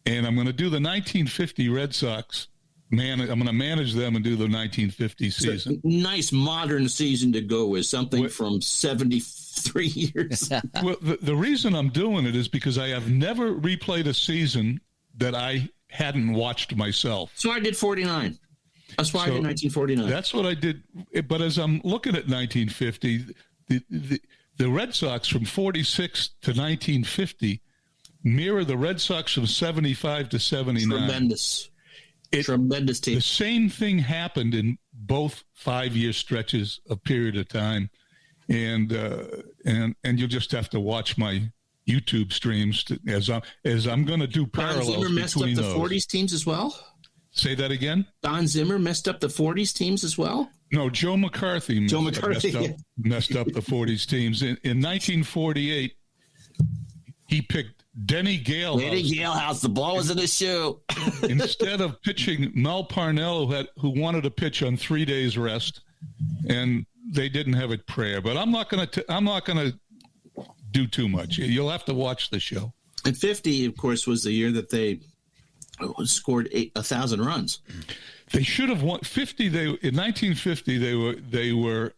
C: And I'm going to do the 1950 Red Sox. I'm going to manage them and do the 1950 season.
B: Nice modern season to go with, something from 73 years.
C: Well, the reason I'm doing it is because I have never replayed a season that I hadn't watched myself.
B: So I did 49. That's why I did 1949.
C: That's what I did. But as I'm looking at 1950, the Red Sox from 46 to 1950 mirror the Red Sox from 75 to 79. Tremendous team. The same thing happened in both 5-year stretches of period of time, and you'll just have to watch my YouTube streams as I'm going to do parallels between those. Don Zimmer messed up the 40s teams as well. Say that again. Don Zimmer messed up the 40s teams as well. No, Joe McCarthy. Messed up the 40s teams in 1948. He picked Denny Galehouse. The ball was in his shoe. Instead of pitching Mel Parnell, who wanted to pitch on 3 days rest, and they didn't have a prayer. But I'm not going to do too much. You'll have to watch the show. And 50, of course, was the year that they scored 1,000 runs. They should have won 50. In 1950, they were.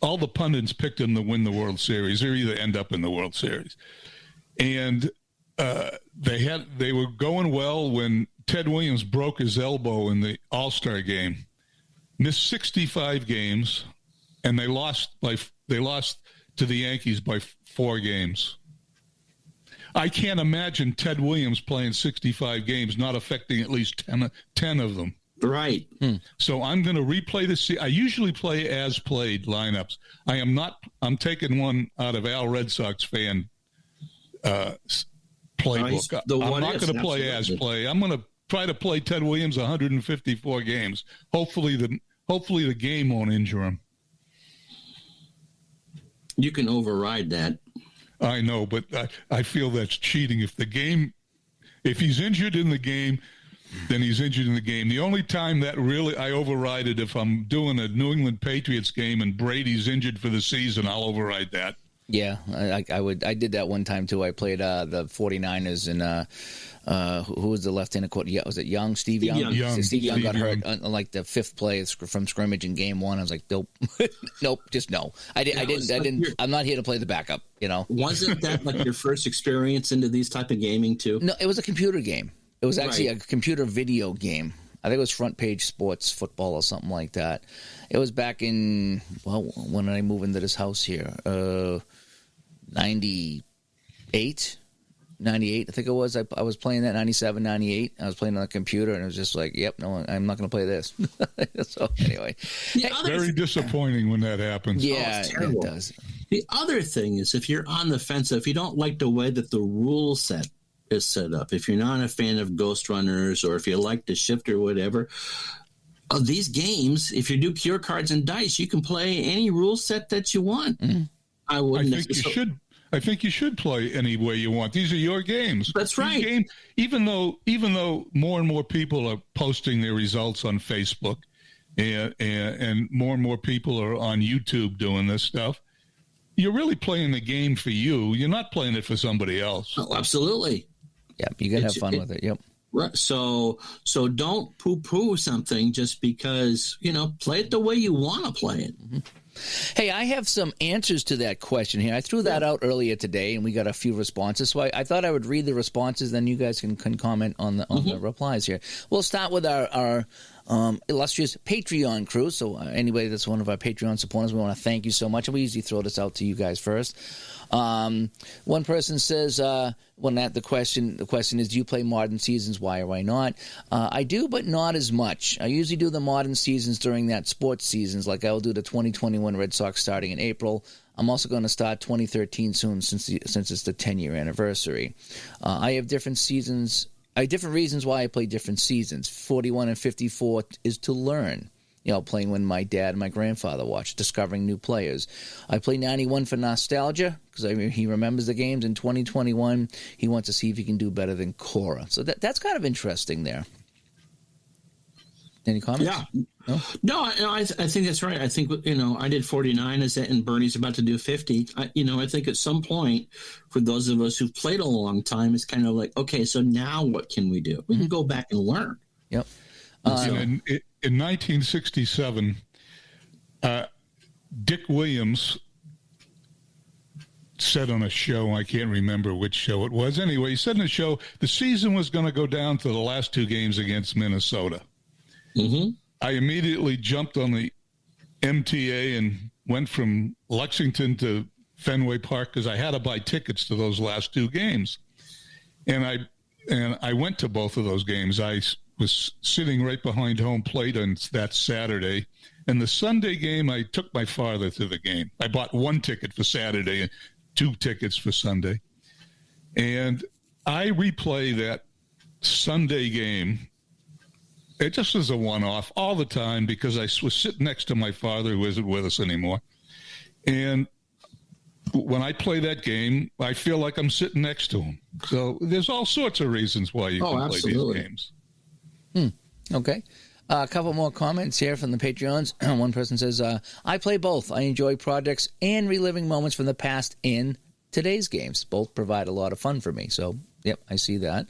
C: All the pundits picked them to win the World Series, or either end up in the World Series. And they were going well when Ted Williams broke his elbow in the All-Star game, missed 65 games, and they lost to the Yankees by 4 games. I can't imagine Ted Williams playing 65 games, not affecting at least 10 of them. Right. So I'm going to replay this. I usually play as played lineups. I'm taking one out of Al Red Sox fan playbook. I'm not going to play as play. I'm going to try to play Ted Williams 154 games. Hopefully the game won't injure him. You can override that. I know, but I feel that's cheating. If he's injured in the game, then he's injured in the game. The only time that really I override it, if I'm doing a New England Patriots game and Brady's injured for the season, I'll override that. Yeah, I would. I did that one time too. I played the 49ers, and who was the left-handed quarterback? Was it Young? Steve Young? Steve Young got hurt on like the 5th play from scrimmage in game 1. I was like, nope, nope, just no. I didn't. I'm not here to play the backup. Wasn't that like your first experience into these type of gaming too? No, it was a computer game. It was actually a computer video game. I think it was Front Page Sports Football or something like that. It was back in, when did I move into this house here? 98, I think it was. I was playing that 97, 98. I was playing on the computer, and it was just like, yep, no, I'm not going to play this. So anyway. Very disappointing when that happens. Yeah, it does. The other thing is, if you're on the fence, if you don't like the way that the rule set is set up, if you're not a fan of Ghost Runners, or if you like the shift or whatever, these games, if you do pure cards and dice, you can play any rule set that you want. Mm-hmm. I think you should play any way you want. These are your games. That's right. Even though more and more people are posting their results on Facebook, and more and more people are on YouTube doing this stuff, you're really playing the game for you. You're not playing it for somebody else. Oh, absolutely. Yeah, you got to have fun with it. Yep. Right. So don't poo-poo something just because, play it the way you want to play it. Mm-hmm.
A: Hey, I have some answers to that question here. I threw that out earlier today, and we got a few responses. So I thought I would read the responses, then you guys can comment on the replies here. We'll start with our illustrious Patreon crew. So anybody that's one of our Patreon supporters, we want to thank you so much. And we usually throw this out to you guys first. One person says, the question is, do you play modern seasons? Why or why not? I do, but not as much. I usually do the modern seasons during that sports seasons. Like I will do the 2021 Red Sox starting in April. I'm also going to start 2013 soon since it's the 10-year anniversary. I have different seasons. I have different reasons why I play different seasons. 41 and 54 is to learn. Playing when my dad and my grandfather watched, discovering new players. I play 91 for nostalgia because he remembers the games. In 2021, he wants to see if he can do better than Cora. So that's kind of interesting there. Any comments?
B: Yeah. No, I think that's right. I think, I did 49 and Bernie's about to do 50. I think at some point, for those of us who've played a long time, it's kind of like, okay, so now what can we do? We can go back and learn.
A: Yep.
C: In 1967, Dick Williams said on a show, I can't remember which show it was. Anyway, he said in a show, the season was going to go down to the last two games against Minnesota. Mm-hmm. I immediately jumped on the MTA and went from Lexington to Fenway Park because I had to buy tickets to those last two games. And I went to both of those games. I was sitting right behind home plate on that Saturday. And the Sunday game, I took my father to the game. I bought one ticket for Saturday and two tickets for Sunday. And I replay that Sunday game. It just was a one-off all the time because I was sitting next to my father who isn't with us anymore. And when I play that game, I feel like I'm sitting next to him. So there's all sorts of reasons why you can play these games.
A: Okay. A couple more comments here from the Patreons. One person says, I play both. I enjoy projects and reliving moments from the past in today's games. Both provide a lot of fun for me. So, yep, I see that.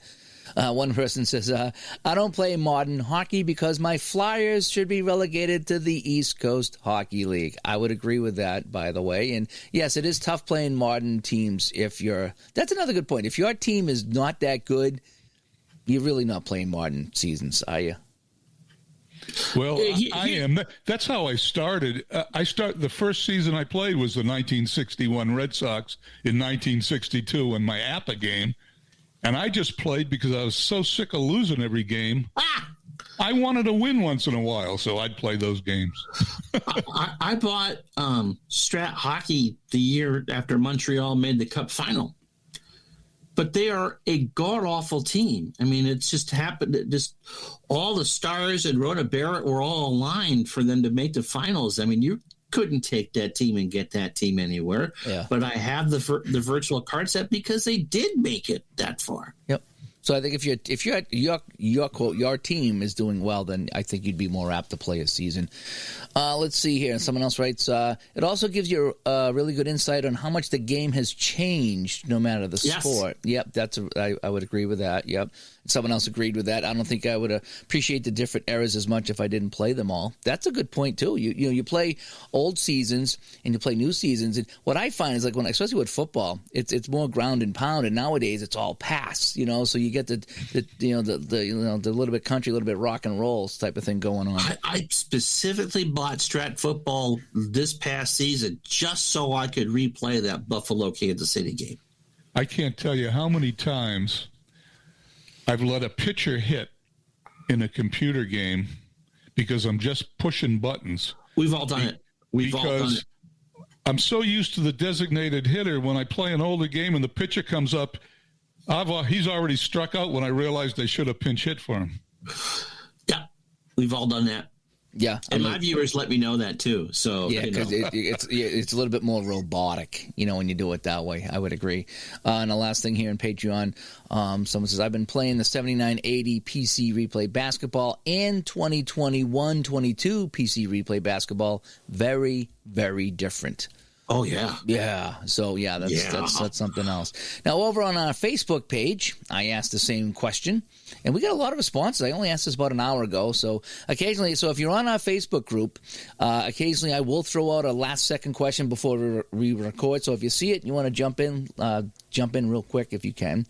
A: One person says, I don't play modern hockey because my Flyers should be relegated to the East Coast Hockey League. I would agree with that, by the way. And yes, it is tough playing modern teams that's another good point. If your team is not that good, you're really not playing modern seasons, are you?
C: Well, I am. That's how I started. The first season I played was the 1961 Red Sox in 1962 in my APA game. And I just played because I was so sick of losing every game. I wanted to win once in a while, so I'd play those games.
B: I bought Strat Hockey the year after Montreal made the Cup final. But they are a god-awful team. I mean, it's just happened. Just all the stars and Rhoda Barrett were all aligned for them to make the finals. I mean, you couldn't take that team and get that team anywhere. Yeah. But I have the virtual card set because they did make it that far.
A: Yep. So I think if your team is doing well, then I think you'd be more apt to play a season. Let's see here. Someone else writes, it also gives you a really good insight on how much the game has changed no matter the sport. Yep, I would agree with that. Yep. Someone else agreed with that. I don't think I would appreciate the different eras as much if I didn't play them all. That's a good point too. You play old seasons and you play new seasons, and what I find is especially with football, it's more ground and pound, and nowadays it's all pass. So you get the little bit country, a little bit rock and roll type of thing going on.
B: I specifically bought Strat Football this past season just so I could replay that Buffalo Kansas City game.
C: I can't tell you how many times I've let a pitcher hit in a computer game because I'm just pushing buttons.
B: We've all done it.
C: Because I'm so used to the designated hitter. When I play an older game and the pitcher comes up, he's already struck out when I realized they should have pinch hit for him.
B: Yeah, we've all done that.
A: Yeah,
B: and my viewers let me know that too. So
A: yeah, because it's a little bit more robotic, when you do it that way. I would agree. And the last thing here in Patreon, someone says, I've been playing the 7980 PC Replay Basketball and 2021-22 PC Replay Basketball. Very, very different.
B: Oh, yeah.
A: Yeah. So, that's something else. Now, over on our Facebook page, I asked the same question, and we got a lot of responses. I only asked this about an hour ago. So, occasionally, if you're on our Facebook group, occasionally I will throw out a last-second question before we record. So, if you see it and you want to jump in real quick if you can.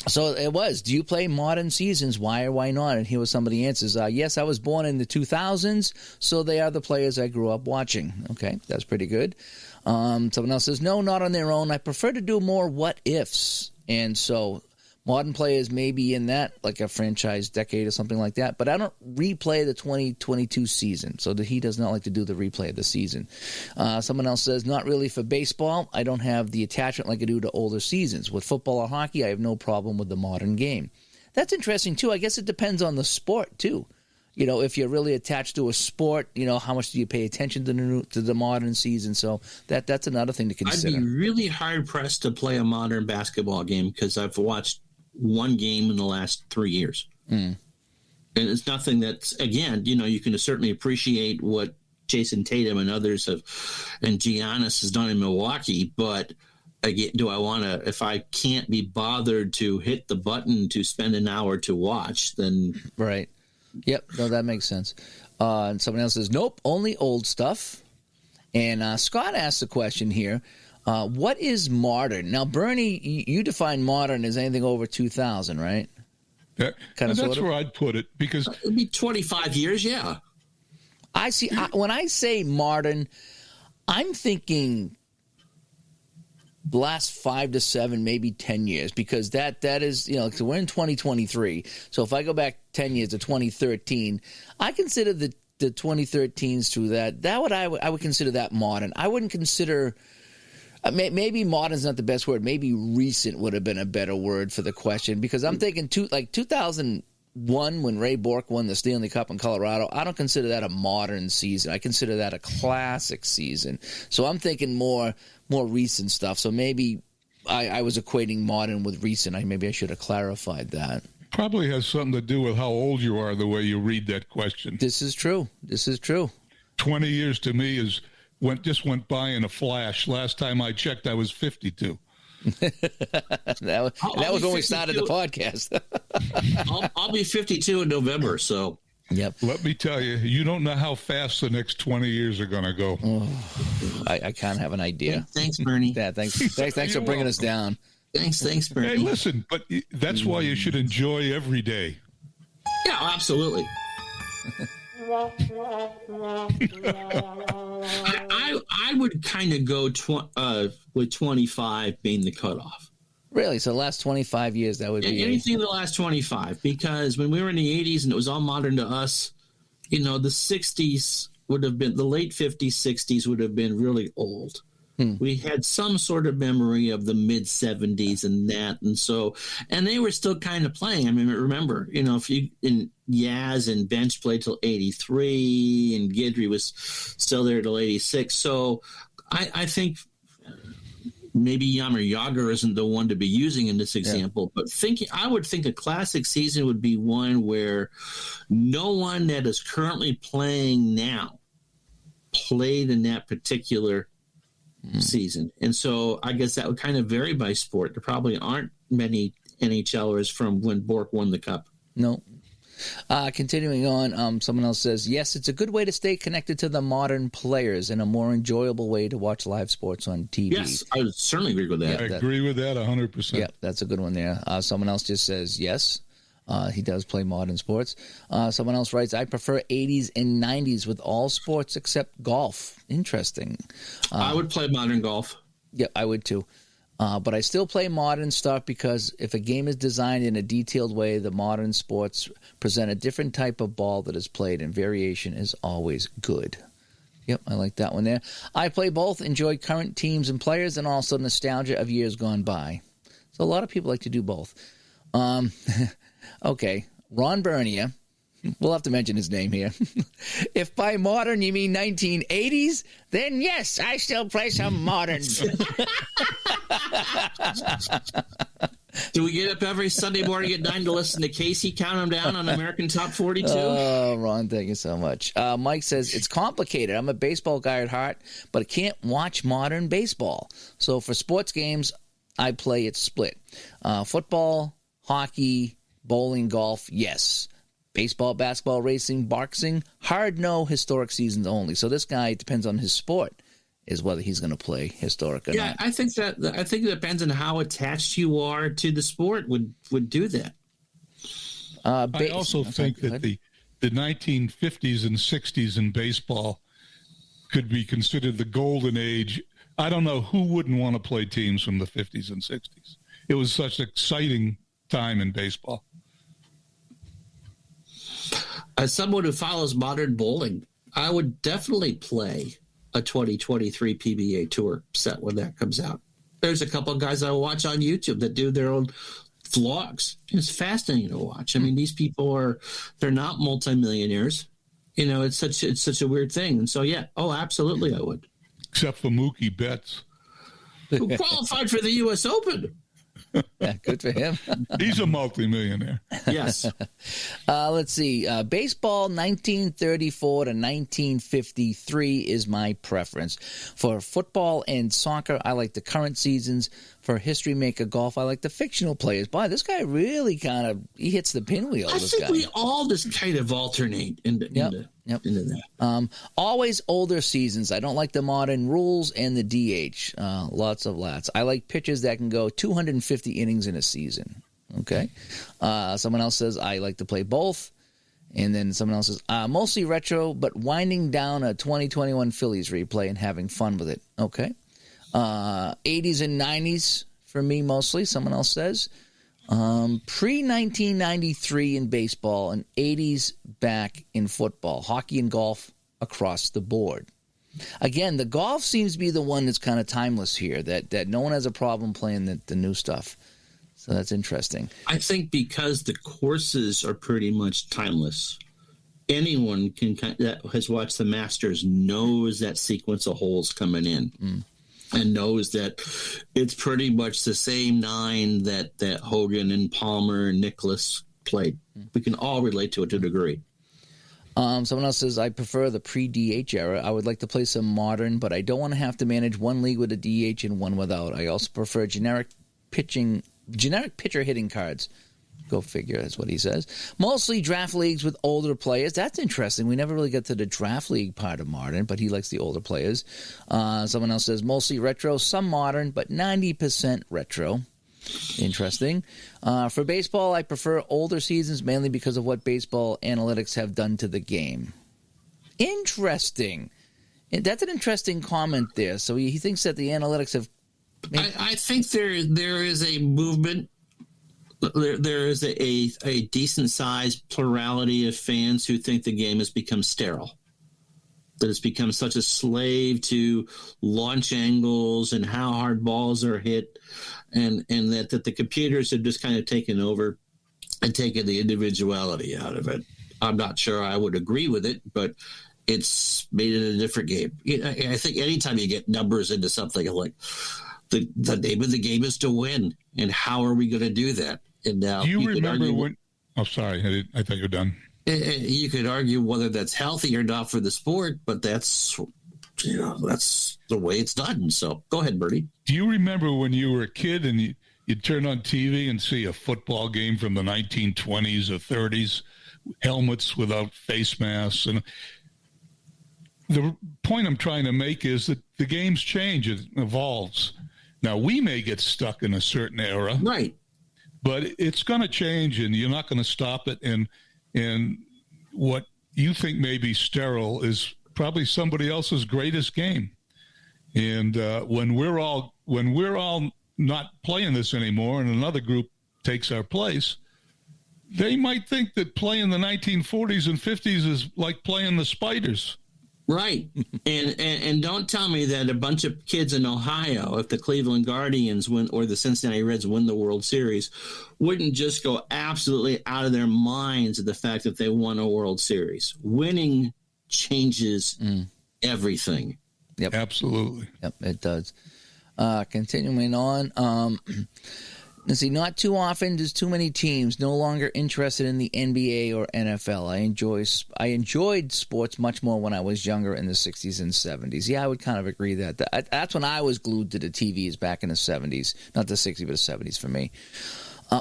A: So it was, do you play modern seasons? Why or why not? And here was some of the answers. Yes, I was born in the 2000s, so they are the players I grew up watching. Okay, that's pretty good. Someone else says, no, not on their own. I prefer to do more what-ifs. And so modern players may be in that, like a franchise decade or something like that. But I don't replay the 2022 season. So he does not like to do the replay of the season. Someone else says, not really for baseball. I don't have the attachment like I do to older seasons. With football or hockey, I have no problem with the modern game. That's interesting, too. I guess it depends on the sport, too. You know, if you're really attached to a sport, you know, how much do you pay attention to the modern season? So that's another thing to consider.
B: I'd be really hard-pressed to play a modern basketball game because I've watched one game in the last 3 years. And it's nothing that's, again, you know, you can certainly appreciate what Jason Tatum and others have, and Giannis has done in Milwaukee, but again, do I want to, if I can't be bothered to hit the button to spend an hour to watch, then.
A: Right. Yep. No, that makes sense. And someone else says, nope, only old stuff. And Scott asked a question here. What is modern? Now, Bernie, you define modern as anything over 2000, right?
C: Yeah, that's where I'd put it, because
B: it'd be 25 years, yeah.
A: I see. When I say modern, I'm thinking the last 5 to 7, maybe 10 years, because that is, you know, so we're in 2023. So if I go back 10 years to 2013, I consider the 2013s through that I would consider that modern. I wouldn't consider. Maybe modern is not the best word. Maybe recent would have been a better word for the question, because I'm thinking 2001 when Ray Bork won the Stanley Cup in Colorado. I don't consider that a modern season. I consider that a classic season. So I'm thinking more recent stuff. So maybe I was equating modern with recent. Maybe I should have clarified that.
C: Probably has something to do with how old you are, the way you read that question.
A: This is true.
C: 20 years to me just went by in a flash. Last time I checked, I was 52.
A: that was when we started the podcast.
B: I'll be 52 in November, so.
A: Yep.
C: Let me tell you, you don't know how fast the next 20 years are going to go.
A: Oh, I can't have an idea.
B: Thanks, Bernie.
A: Yeah, thanks for bringing us down.
B: Thanks, Bernie.
C: Hey, listen, but that's why you should enjoy every day.
B: Yeah, absolutely. I would kind of go with 25 being the cutoff.
A: Really? So the last 25 years, that would be
B: anything in the last 25, because when we were in the 80s and it was all modern to us, you know, the 60s would have been, the late 50s, 60s would have been really old. We had some sort of memory of the mid 70s and that. And so, and they were still kind of playing. I mean, remember, you know, if you, in Yaz and Bench played till 83 and Guidry was still there till 86. So I think maybe Yammer Yager isn't the one to be using in this example, but I would think a classic season would be one where no one that is currently playing now played in that particular season. And so I guess that would kind of vary by sport. There probably aren't many NHLers from when Bork won the cup.
A: No. Continuing on, someone else says, yes, it's a good way to stay connected to the modern players and a more enjoyable way to watch live sports on TV.
B: Yes, I would certainly agree with that.
C: I agree with that 100%.
A: Yeah, that's a good one there. Someone else just says, yes. He does play modern sports. Someone else writes, I prefer 80s and 90s with all sports except golf. Interesting.
B: I would play modern golf.
A: Yeah, I would too. But I still play modern stuff because if a game is designed in a detailed way, the modern sports present a different type of ball that is played, and variation is always good. Yep, I like that one there. I play both, enjoy current teams and players, and also nostalgia of years gone by. So a lot of people like to do both. Okay, Ron Bernier. We'll have to mention his name here. If by modern you mean 1980s, then yes, I still play some modern.
B: Do we get up every Sunday morning at 9 to listen to Casey count them down on American Top 42?
A: Oh, Ron, thank you so much. Mike says, it's complicated. I'm a baseball guy at heart, but I can't watch modern baseball. So for sports games, I play it split. Football, hockey, bowling, golf, yes. Baseball, basketball, racing, boxing, hard no, historic seasons only. So this guy, it depends on his sport, is whether he's going to play historic or not.
B: I think it depends on how attached you are to the sport would do that.
C: I also think that the 1950s and 60s in baseball could be considered the golden age. I don't know who wouldn't want to play teams from the 50s and 60s. It was such an exciting time in baseball.
B: As someone who follows modern bowling, I would definitely play a 2023 PBA Tour set when that comes out. There's a couple of guys I watch on YouTube that do their own vlogs. It's fascinating to watch. I mean, these people they're not multimillionaires. You know, it's such a weird thing. And so, yeah, absolutely I would.
C: Except for Mookie Betts.
B: Who qualified for the U.S. Open.
A: Yeah, good for him.
C: He's a multimillionaire.
B: Yes.
A: Let's see. Baseball 1934 to 1953 is my preference. For football and soccer, I like the current seasons. For history maker golf, I like the fictional players. Boy, this guy really he hits the pinwheel.
B: I think we all just kind of alternate into that.
A: Always older seasons. I don't like the modern rules and the DH. Lots of lats. I like pitchers that can go 250 innings in a season. Okay. Someone else says I like to play both. And then someone else says mostly retro, but winding down a 2021 Phillies replay and having fun with it. Okay. 80s and 90s for me mostly, someone else says. Pre-1993 in baseball and 80s back in football. Hockey and golf across the board. Again, the golf seems to be the one that's kind of timeless here, that no one has a problem playing the new stuff. So that's interesting.
B: I think because the courses are pretty much timeless, anyone that has watched the Masters knows that sequence of holes coming in. And knows that it's pretty much the same 9 that Hogan and Palmer and Nicklaus played. We can all relate to it to a degree.
A: Someone else says, I prefer the pre-DH era. I would like to play some modern, but I don't want to have to manage one league with a DH and one without. I also prefer generic pitcher hitting cards. Go figure, that's what he says. Mostly draft leagues with older players. That's interesting. We never really got to the draft league part of modern, but he likes the older players. Someone else says mostly retro, some modern, but 90% retro. Interesting. For baseball, I prefer older seasons mainly because of what baseball analytics have done to the game. Interesting. That's an interesting comment there. So he thinks that the analytics have...
B: I think there is a movement. There is a decent-sized plurality of fans who think the game has become sterile, that it's become such a slave to launch angles and how hard balls are hit, and that the computers have just kind of taken over and taken the individuality out of it. I'm not sure I would agree with it, but it's made it a different game. I think anytime you get numbers into something like the name of the game is to win, and how are we going to do that? And now,
C: do you remember when? Oh, sorry, I thought you were done.
B: You could argue whether that's healthy or not for the sport, but that's the way it's done. So go ahead, Bernie.
C: Do you remember when you were a kid and you'd turn on TV and see a football game from the 1920s or 30s, helmets without face masks? And the point I'm trying to make is that the games change, it evolves. Now, we may get stuck in a certain era.
B: Right.
C: But it's going to change, and you're not going to stop it. And what you think may be sterile is probably somebody else's greatest game. And when we're all not playing this anymore, and another group takes our place, they might think that playing the 1940s and 50s is like playing the Spiders.
B: Right. And don't tell me that a bunch of kids in Ohio, if the Cleveland Guardians win or the Cincinnati Reds win the World Series, wouldn't just go absolutely out of their minds at the fact that they won a World Series. Winning changes everything.
A: Yep.
C: Absolutely.
A: Yep, it does. Continuing on, Let's see, not too often. There's too many teams no longer interested in the NBA or NFL. I enjoyed sports much more when I was younger in the 60s and 70s. Yeah, I would kind of agree that's when I was glued to the TVs back in the 70s. Not the 60s, but the 70s for me.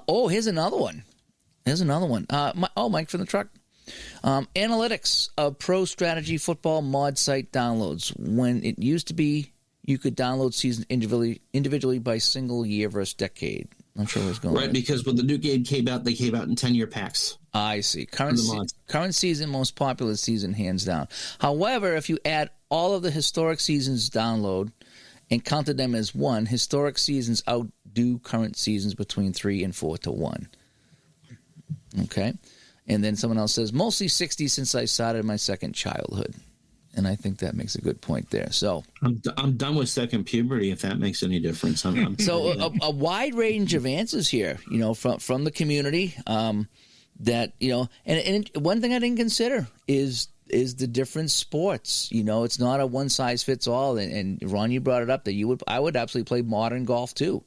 A: Here's another one. Mike from the truck. Analytics of Pro Strategy Football mod site downloads. When it used to be you could download seasons individually by single year versus decade. I'm sure where it's going.
B: Right, because when the new game came out, they came out in 10-year packs.
A: I see. Current season, most popular season, hands down. However, if you add all of the historic seasons download and counted them as one, historic seasons outdo current seasons between 3 and 4 to 1. Okay. And then someone else says, mostly 60 since I started my second childhood. And I think that makes a good point there. So
B: I'm done with second puberty, if that makes any difference.
A: So a wide range of answers here, from the community that, and one thing I didn't consider is the different sports. It's not a one size fits all. And Ron, you brought it up that I would absolutely play modern golf too.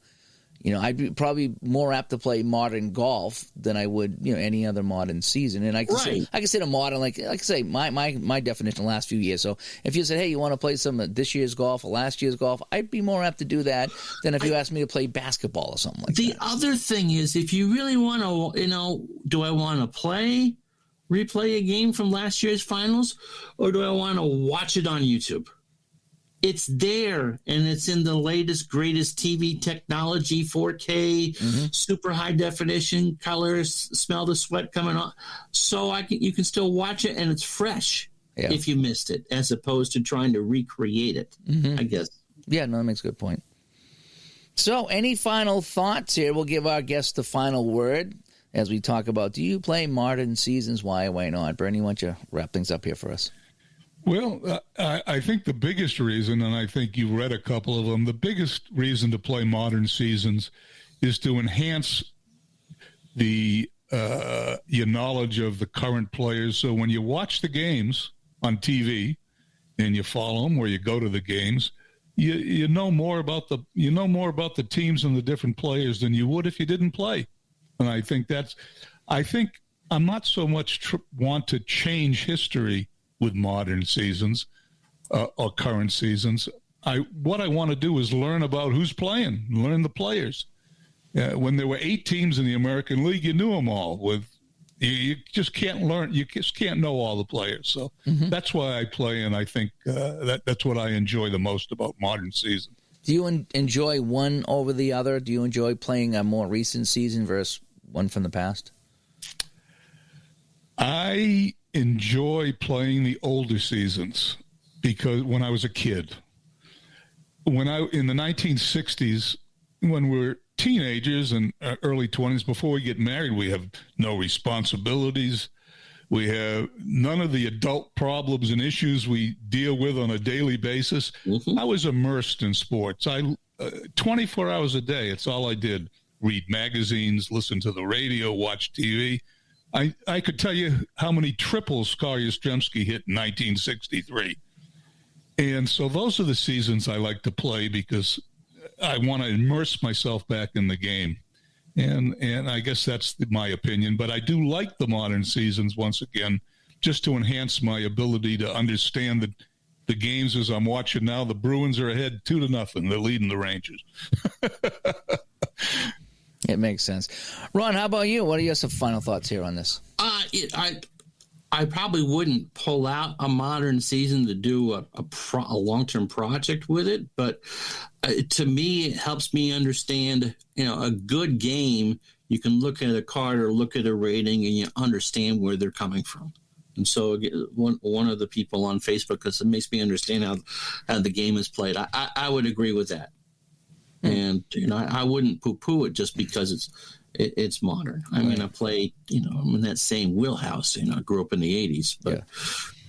A: I'd be probably more apt to play modern golf than I would, any other modern season. And I consider modern, like I say, my definition the last few years. So if you said, hey, you want to play some of this year's golf or last year's golf, I'd be more apt to do that than if you asked me to play basketball or something like that.
B: The other thing is, if you really want to, do I want to replay a game from last year's finals, or do I want to watch it on YouTube? It's there, and it's in the latest, greatest TV technology, 4K, super high definition, colors, smell the sweat coming on. So you can still watch it, and it's fresh if you missed it, as opposed to trying to recreate it, I guess.
A: Yeah, no, that makes a good point. So any final thoughts here? We'll give our guests the final word as we talk about, do you play modern seasons? Why not? Bernie, why don't you wrap things up here for us?
C: Well, I think the biggest reason, and I think you read a couple of them, the biggest reason to play modern seasons is to enhance your knowledge of the current players. So when you watch the games on TV and you follow them, or you go to the games, you know more about the teams and the different players than you would if you didn't play. And I think I'm not so much want to change history with modern seasons or current seasons. What I want to do is learn about who's playing, learn the players. When there were 8 teams in the American League, you knew them all. You just can't learn. You just can't know all the players. So that's why I play, and I think that's what I enjoy the most about modern season.
A: Do you enjoy one over the other? Do you enjoy playing a more recent season versus one from the past?
C: I enjoy playing the older seasons because when I was a kid, in the 1960s, when we're teenagers and early 20s, before we get married, we have no responsibilities. We have none of the adult problems and issues we deal with on a daily basis. I was immersed in sports. 24 hours a day, it's all I did. Read magazines, listen to the radio, watch TV. I could tell you how many triples Scott Yastrzemski hit in 1963. And so those are the seasons I like to play because I want to immerse myself back in the game. And I guess that's my opinion. But I do like the modern seasons, once again, just to enhance my ability to understand the games as I'm watching now. The Bruins are ahead 2-0. They're leading the Rangers.
A: It makes sense. Ron, how about you? What are your final thoughts here on this?
B: I probably wouldn't pull out a modern season to do a long-term project with it, but to me, it helps me understand, a good game. You can look at a card or look at a rating and you understand where they're coming from. And so one of the people on Facebook, because it makes me understand how the game is played. I would agree with that. And I wouldn't poo-poo it just because it's modern. I mean, I play, I'm in that same wheelhouse. I grew up in the 80s,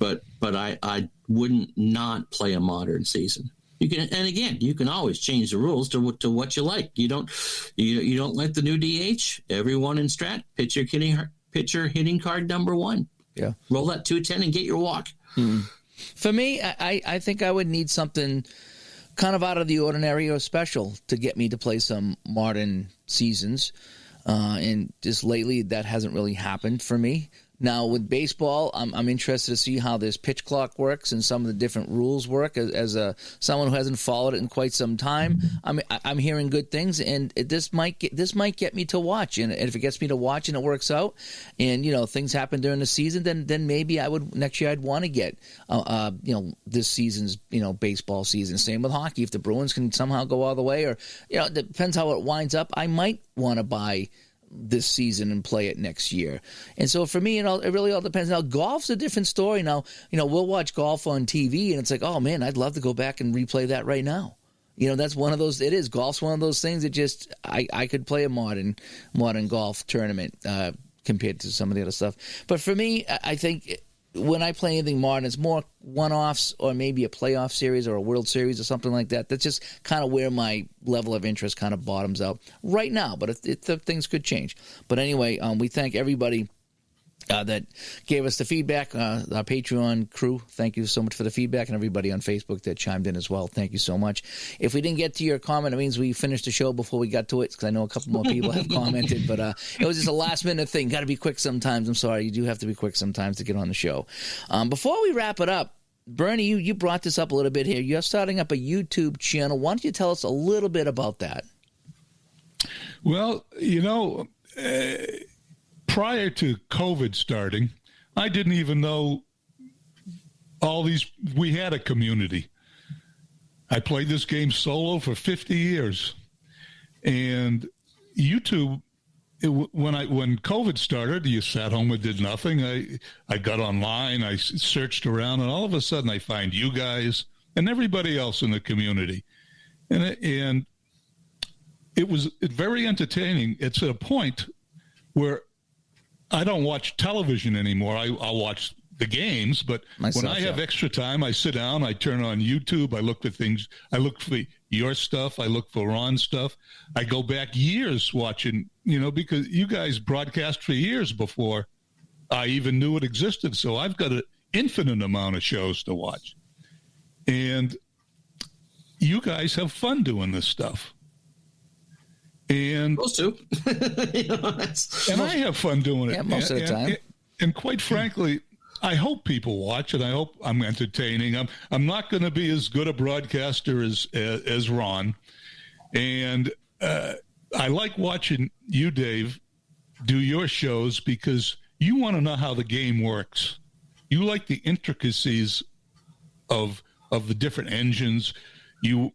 B: but I wouldn't not play a modern season. You can always change the rules to what you like. You don't like the new DH. Everyone in Strat, pitcher hitting card number 1.
A: Yeah,
B: roll that 210 and get your walk.
A: For me, I think I would need something kind of out of the ordinary or special to get me to play some modern seasons. And just lately, that hasn't really happened for me. Now, with baseball, I'm interested to see how this pitch clock works and some of the different rules work. As someone who hasn't followed it in quite some time, I'm hearing good things, and this might get me to watch. And if it gets me to watch and it works out, and things happen during the season, then maybe next year I'd want to get this season's baseball season. Same with hockey. If the Bruins can somehow go all the way, or it depends how it winds up, I might want to buy this season and play it next year. And so for me, it really all depends. Now, golf's a different story. Now, we'll watch golf on TV, and it's like, oh man, I'd love to go back and replay that right now. That's one of those. It is golf's one of those things that just I could play a modern golf tournament compared to some of the other stuff. But for me, I think when I play anything modern, it's more one-offs or maybe a playoff series or a World Series or something like that. That's just kind of where my level of interest kind of bottoms out right now. But things could change. But anyway, we thank everybody that gave us the feedback. Our Patreon crew, thank you so much for the feedback, and everybody on Facebook that chimed in as well. Thank you so much. If we didn't get to your comment, it means we finished the show before we got to it, because I know a couple more people have commented, but it was just a last-minute thing. Got to be quick sometimes. I'm sorry. You do have to be quick sometimes to get on the show. Before we wrap it up, Bernie, you brought this up a little bit here. You're starting up a YouTube channel. Why don't you tell us a little bit about that?
C: Well, prior to COVID starting, I didn't even know we had a community. I played this game solo for 50 years. And YouTube, when COVID started, you sat home and did nothing. I got online, I searched around, and all of a sudden I find you guys and everybody else in the community. And it was very entertaining. It's at a point where I don't watch television anymore. I'll watch the games, but when I have extra time, I sit down, I turn on YouTube, I look for things. I look for your stuff. I look for Ron's stuff. I go back years watching, because you guys broadcast for years before I even knew it existed. So I've got an infinite amount of shows to watch. And you guys have fun doing this stuff. And
B: supposed to.
C: And I have fun doing it.
A: Yeah, most of the time.
C: And quite frankly, I hope people watch it. I hope I'm entertaining. I'm not going to be as good a broadcaster as Ron. And I like watching you, Dave, do your shows because you want to know how the game works. You like the intricacies of the different engines. You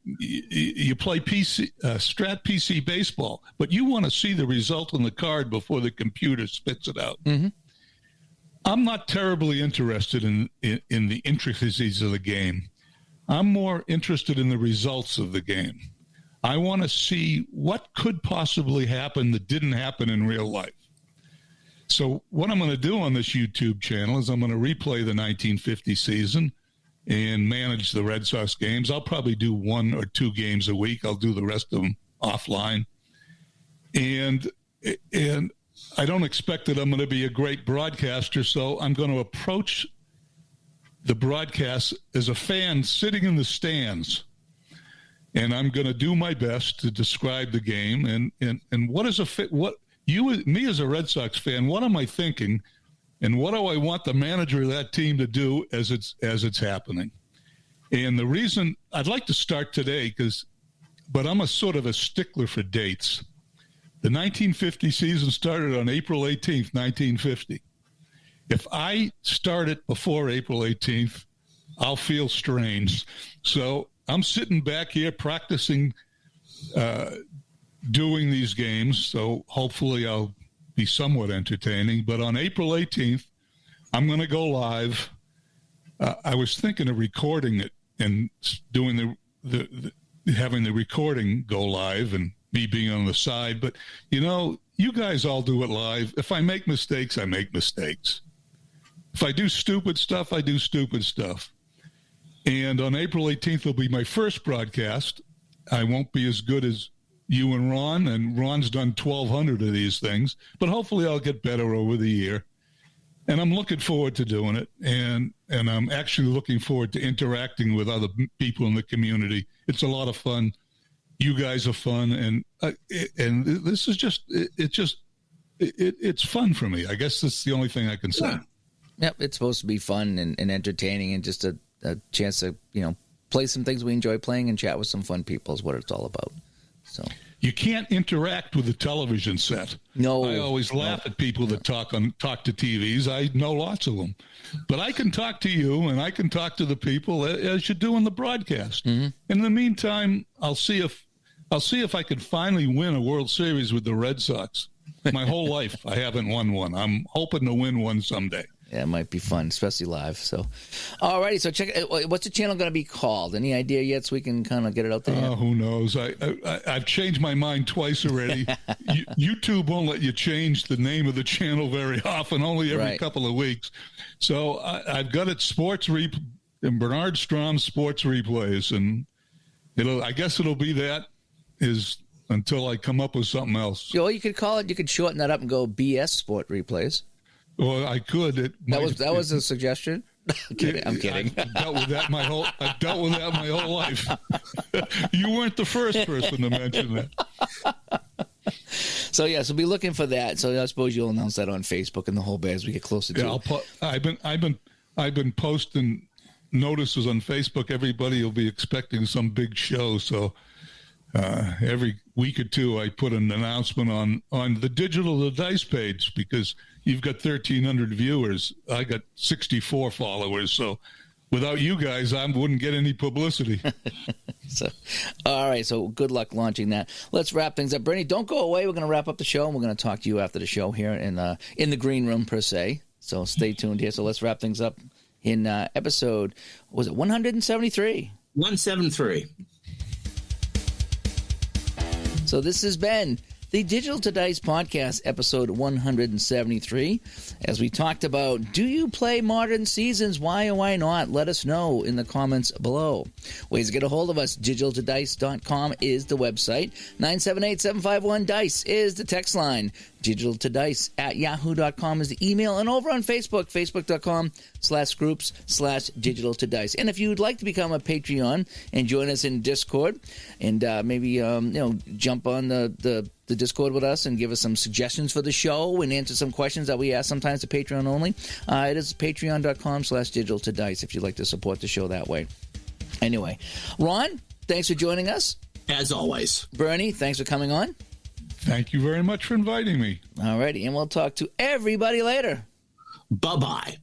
C: play strat PC baseball, but you want to see the result on the card before the computer spits it out. Mm-hmm. I'm not terribly interested in the intricacies of the game. I'm more interested in the results of the game. I want to see what could possibly happen that didn't happen in real life. So what I'm going to do on this YouTube channel is I'm going to replay the 1950 season and manage the Red Sox games. I'll probably do 1 or 2 games a week. I'll do the rest of them offline. And I don't expect that I'm going to be a great broadcaster, so I'm going to approach the broadcast as a fan sitting in the stands. And I'm going to do my best to describe the game. And what is me as a Red Sox fan, what am I thinking? And what do I want the manager of that team to do as it's happening? And the reason I'd like to start today, but I'm a sort of a stickler for dates. The 1950 season started on April 18th, 1950. If I start it before April 18th, I'll feel strange. So I'm sitting back here practicing doing these games. So hopefully I'll be somewhat entertaining, but on April 18th, I'm going to go live. I was thinking of recording it and doing having the recording go live and me being on the side, but you guys all do it live. If I make mistakes, I make mistakes. If I do stupid stuff, I do stupid stuff. And on April 18th will be my first broadcast. I won't be as good as you and Ron's done 1,200 of these things, but hopefully I'll get better over the year. and I'm looking forward to doing it. And I'm actually looking forward to interacting with other people in the community. It's a lot of fun. You guys are fun, and this is just it's fun for me. I guess that's the only thing I can say.
A: Yeah. Yep, it's supposed to be fun and entertaining, and just a chance to play some things we enjoy playing and chat with some fun people is what it's all about. So
C: you can't interact with a television set.
A: No,
C: I always laugh at people that talk to TVs. I know lots of them, but I can talk to you, and I can talk to the people as you do in the broadcast. Mm-hmm. In the meantime, I'll see if I can finally win a World Series with the Red Sox. My whole life, I haven't won one. I'm hoping to win one someday.
A: Yeah, it might be fun, especially live. So, all righty. So, check. What's the channel going to be called? Any idea yet? So we can kind of get it out there.
C: Who knows? I've changed my mind twice already. YouTube won't let you change the name of the channel very often, only every couple of weeks. So I've got it and Bernard Stroum Sports Replays, and I guess it'll be that until I come up with something else.
A: Well, you could call it. You could shorten that up and go BS Sport Replays.
C: Well, I could.
A: That was a suggestion. I'm kidding.
C: I've dealt with that my whole life. You weren't the first person to mention that.
A: So so be looking for that. So I suppose you'll announce that on Facebook and the whole bit as we get closer to it.
C: I've been posting notices on Facebook. Everybody will be expecting some big show. So every week or two, I put an announcement on the Digital to Dice page, because you've got 1,300 viewers. I got 64 followers. So without you guys, I wouldn't get any publicity.
A: So, all right. So good luck launching that. Let's wrap things up. Bernie, don't go away. We're going to wrap up the show, and we're going to talk to you after the show here in the green room, per se. So stay tuned here. So let's wrap things up in episode, was it 173?
B: 173.
A: So this has been the Digital to Dice podcast, episode 173. As we talked about, do you play modern seasons? Why or why not? Let us know in the comments below. Ways to get a hold of us: digitaltodice.com is the website. 978-751-DICE is the text line. digitaltodice@yahoo.com is the email. And over on Facebook, facebook.com/groups/digitaltodice. And if you'd like to become a Patreon and join us in Discord, and maybe jump on the Discord with us and give us some suggestions for the show and answer some questions that we ask sometimes to Patreon only, it is patreon.com/digitaltodice if you'd like to support the show that way. Anyway, Ron, thanks for joining us.
B: As always.
A: Bernie, thanks for coming on.
C: Thank you very much for inviting me.
A: All righty, and we'll talk to everybody later.
B: Bye-bye.